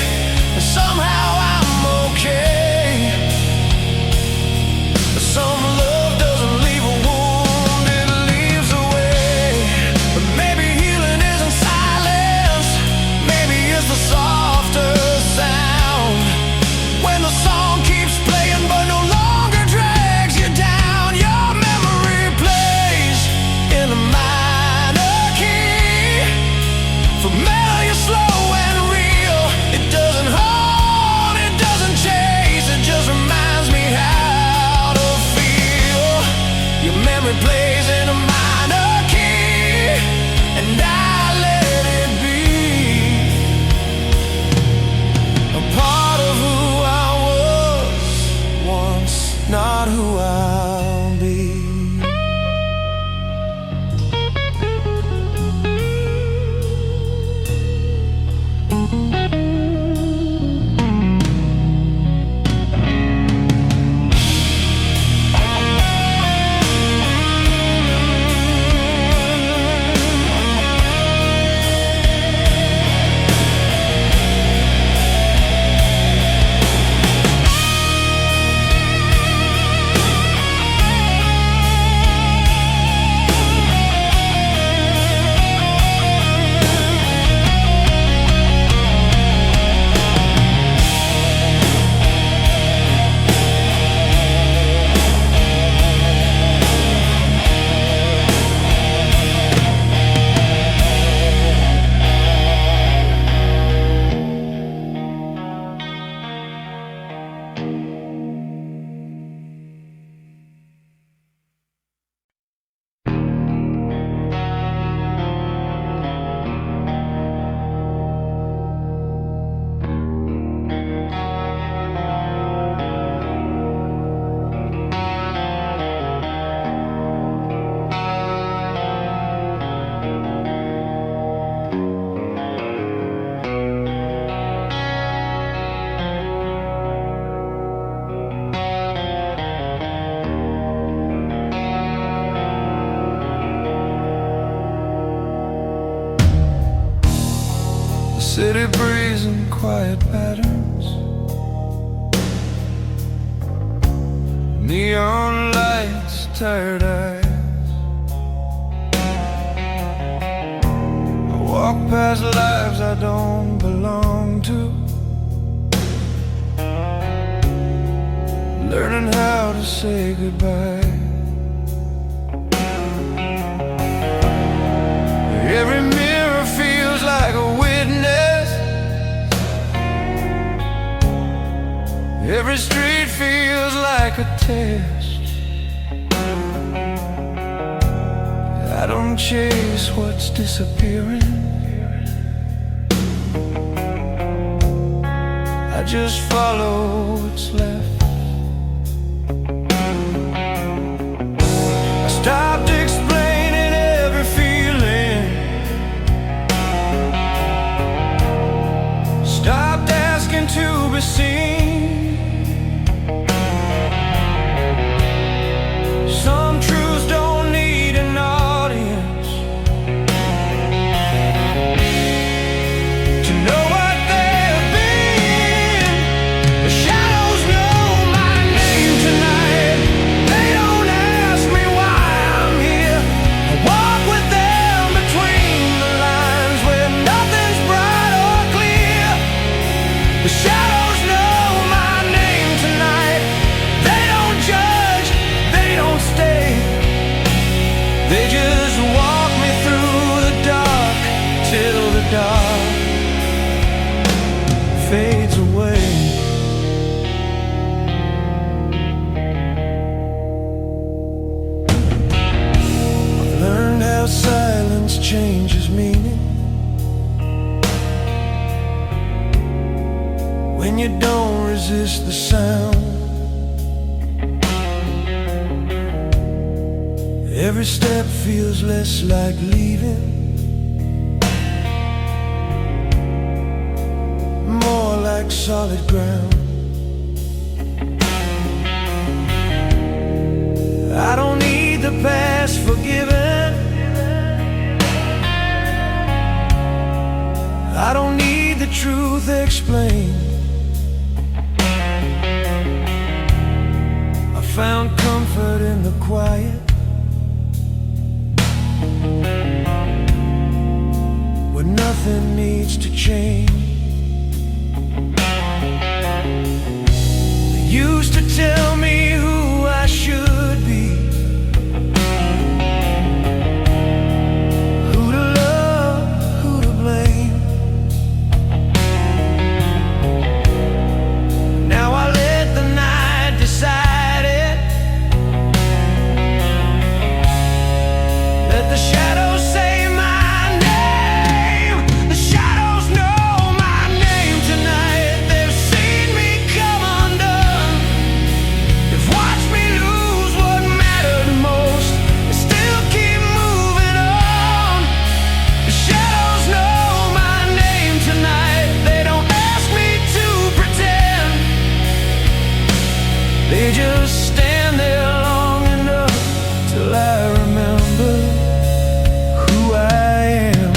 city breeze and quiet patterns, neon lights, tired eyes. I walk past lives I don't belong to, learning how to say goodbye. Every mirror feels like a witness, every street feels like a test. I don't chase what's disappearing, I just follow what's left. I stopped explaining every feeling, stopped asking to be seen. Some truths don't need an audience to know what they have been. The shadows know my name tonight. They don't ask me why I'm here. I walk with them between the lines where nothing's bright or clear. The shadows know my name tonight. They don't judge, they don't stay. They just walk me through the dark till the dark fades away. I've learned how silence changes meaning when you don't resist the sound. Every step feels less like leaving, more like solid ground. I don't need the past forgiven, I don't need the truth explained. I found comfort in the quiet, where nothing needs to change. They used to tell me who I should be, who to love, who to blame. Now I let the night decide it, let the shadows say my name. The shadows know my name tonight. They've seen me come undone, they've watched me lose what mattered most, and still keep moving on. The shadows know my name tonight. They don't ask me to pretend, they just stand there long enough till I remember who I am.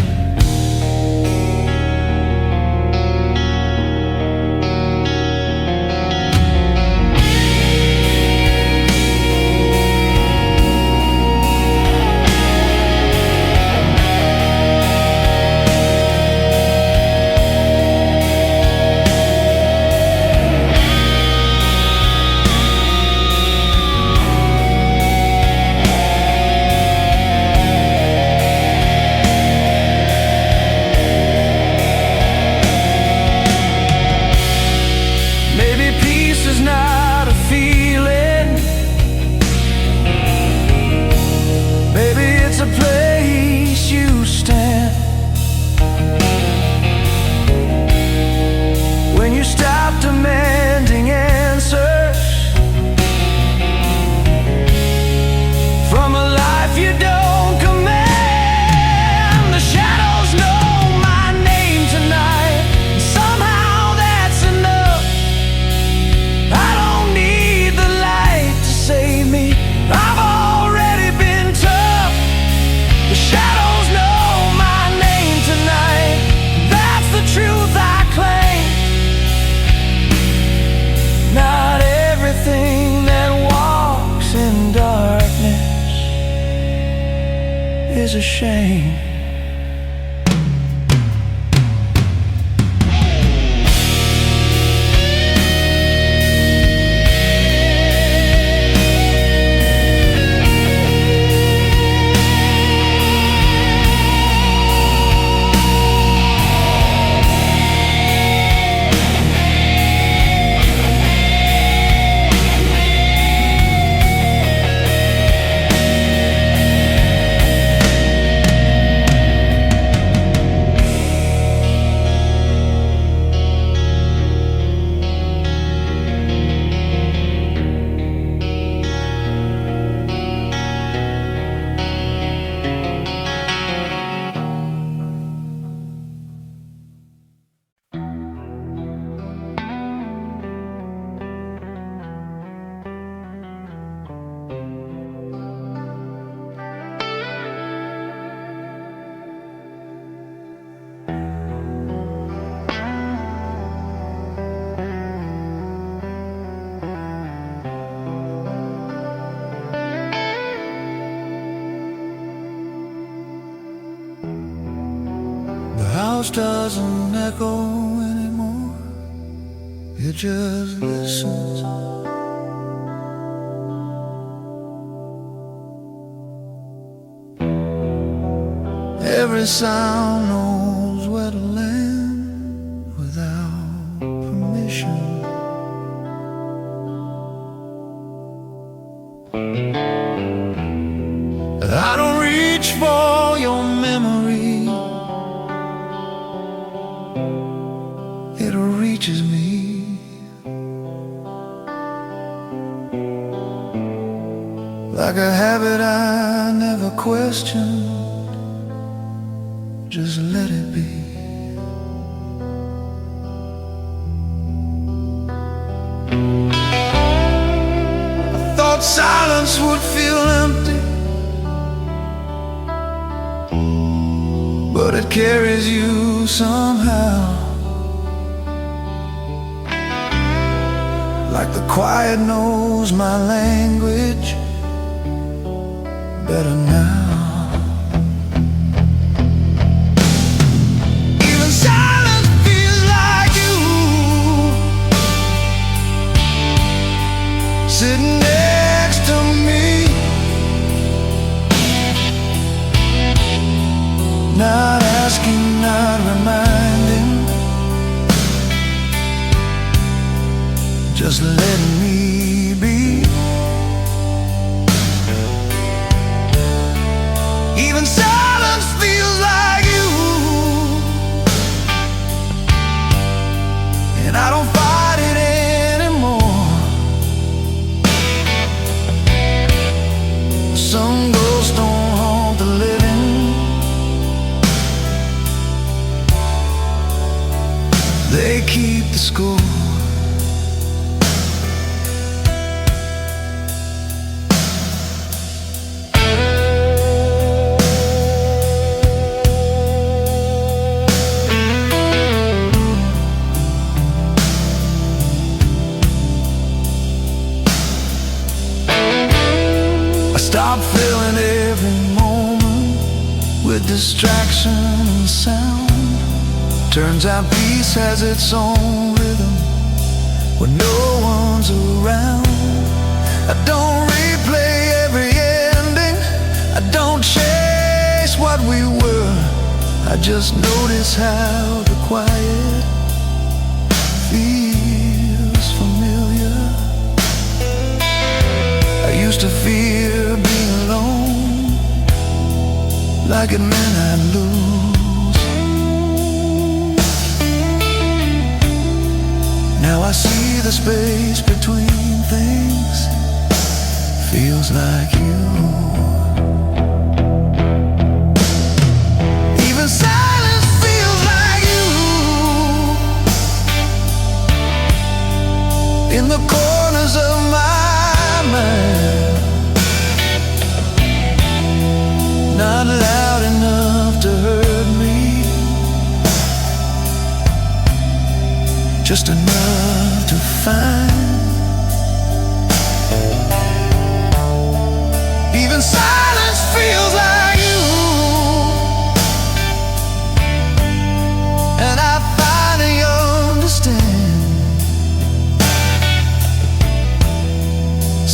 is a shame. The house doesn't echo anymore, it just listens. Every sound knows where to land without permission. I don't reach for your memory, it reaches me. Like a habit I never questioned, just let it be. I thought silence would feel empty, but it carries you somehow. Like the quiet knows my language better now. Even silence feels like you, sitting next to me, not asking, not reminding, just letting me be. Even silence feels like you, and I don't fight it anymore. Some ghosts don't haunt the living, they keep the score. Stop filling every moment with distraction and sound. Turns out peace has its own rhythm when no one's around. I don't replay every ending, I don't chase what we were, I just notice how the quiet feels familiar. I used to fear being alone, like it meant I'd lose. Now I see the space between things feels like you. Even silence feels like you, in the corners of my mind, not loud enough to hurt me, just enough to find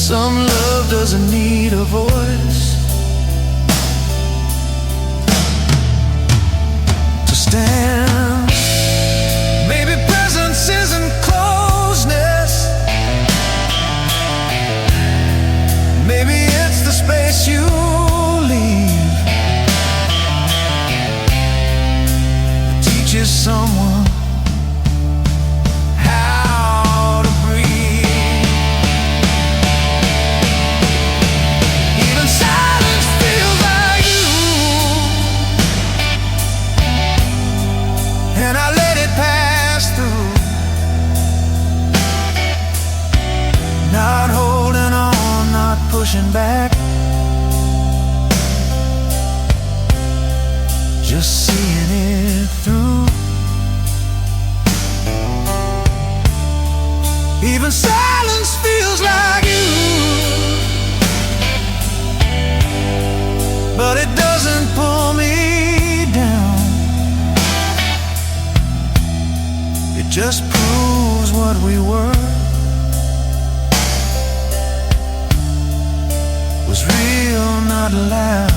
Some love doesn't need a voice to stand. Maybe presence isn't closeness. Maybe it's the space you leave that teaches someone how to breathe. Even silence feels like you, and I let it pass through, not holding on, not pushing back, just seeing it through. Even silence feels like you, but it doesn't pull me down. It just proves what we were was real, not loud.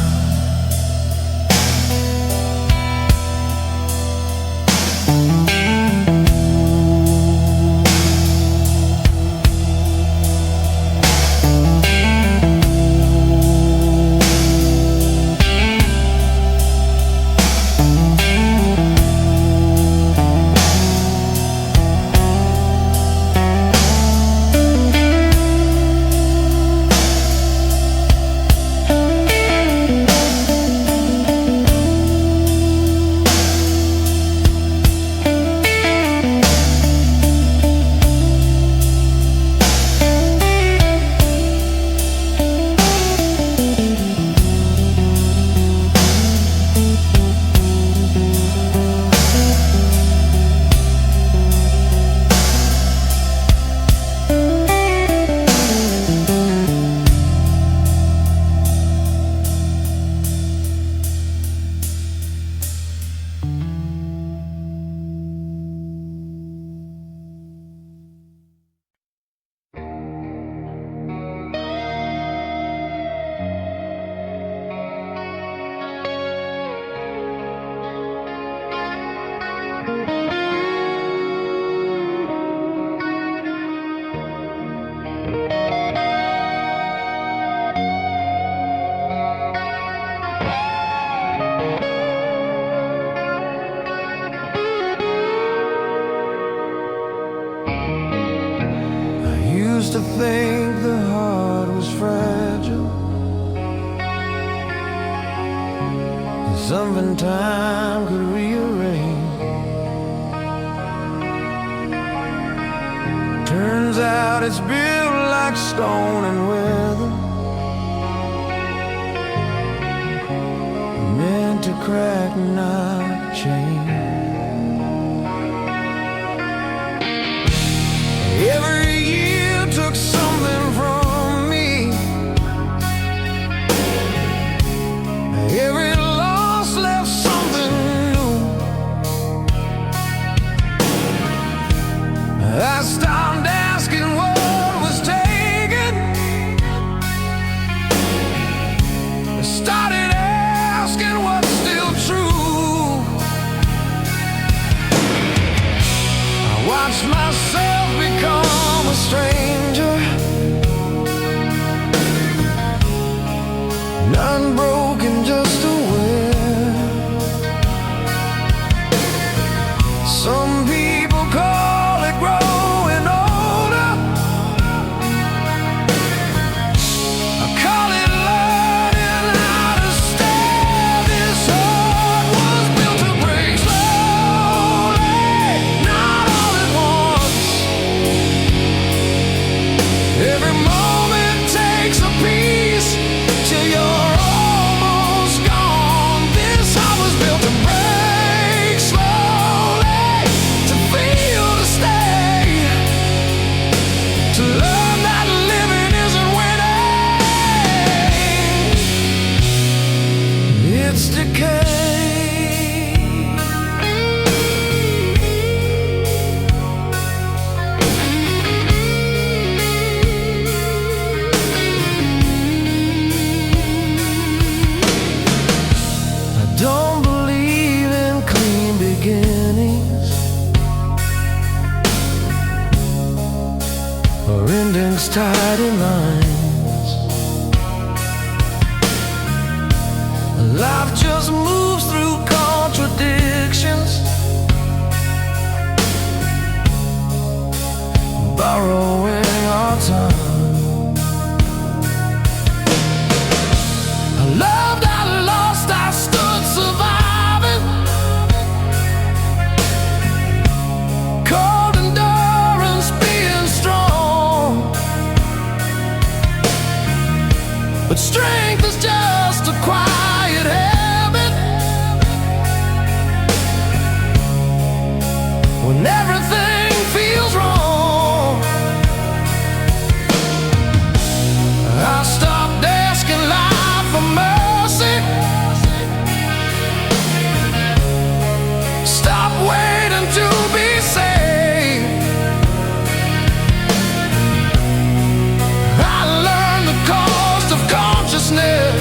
To think the heart was fragile, and something time could rearrange. Turns out it's built like stone and weather, meant to crack, not change. Every year took something from me. Every loss left something new. I stopped asking what was taken, I started asking what's still true. lines. Life just moves through contradictions, borrowing our time. I loved, I lost, I stood surviving. Cold endurance, being strong. But strength is just a quiet habit. When everything feels wrong, I stopped asking life for mercy. Stop waiting to be saved. I learned the cost of consciousness.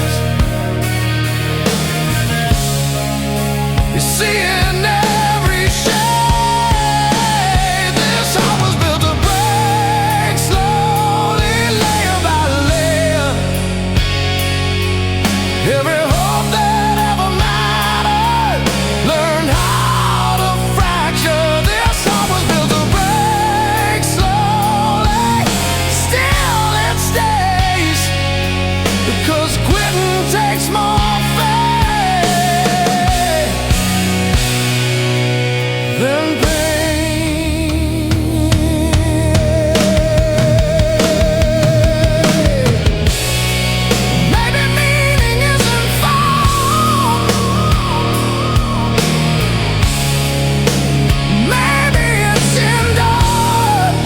You see in every shade, this heart was built to break slowly, layer by layer. Every hope that ever mattered learned how to fracture. This heart was built to break slowly, still it stays, because quitting takes more faith than pain. Maybe meaning isn't found. Maybe it's endured.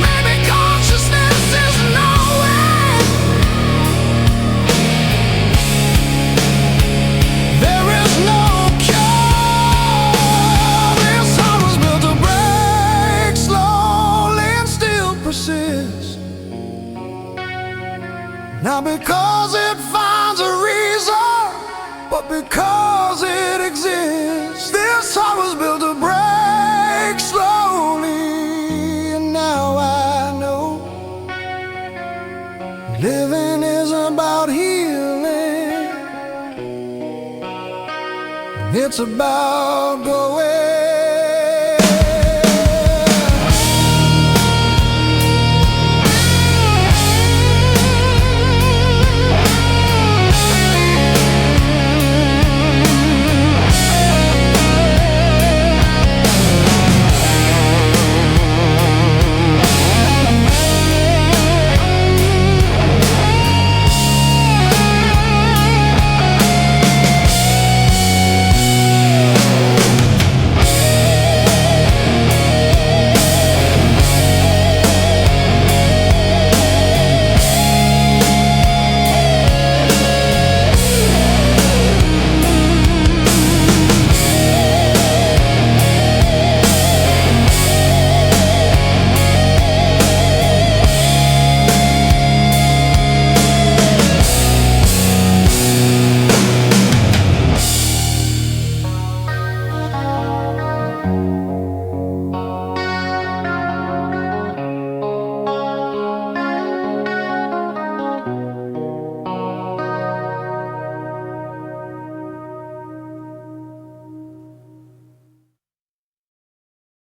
Maybe consciousness is knowing there is no cure. This heart was built to break slowly and still persist. Not because it finds a reason, but because it exists. This heart was built to break slowly, and now I know living is about healing. It's about going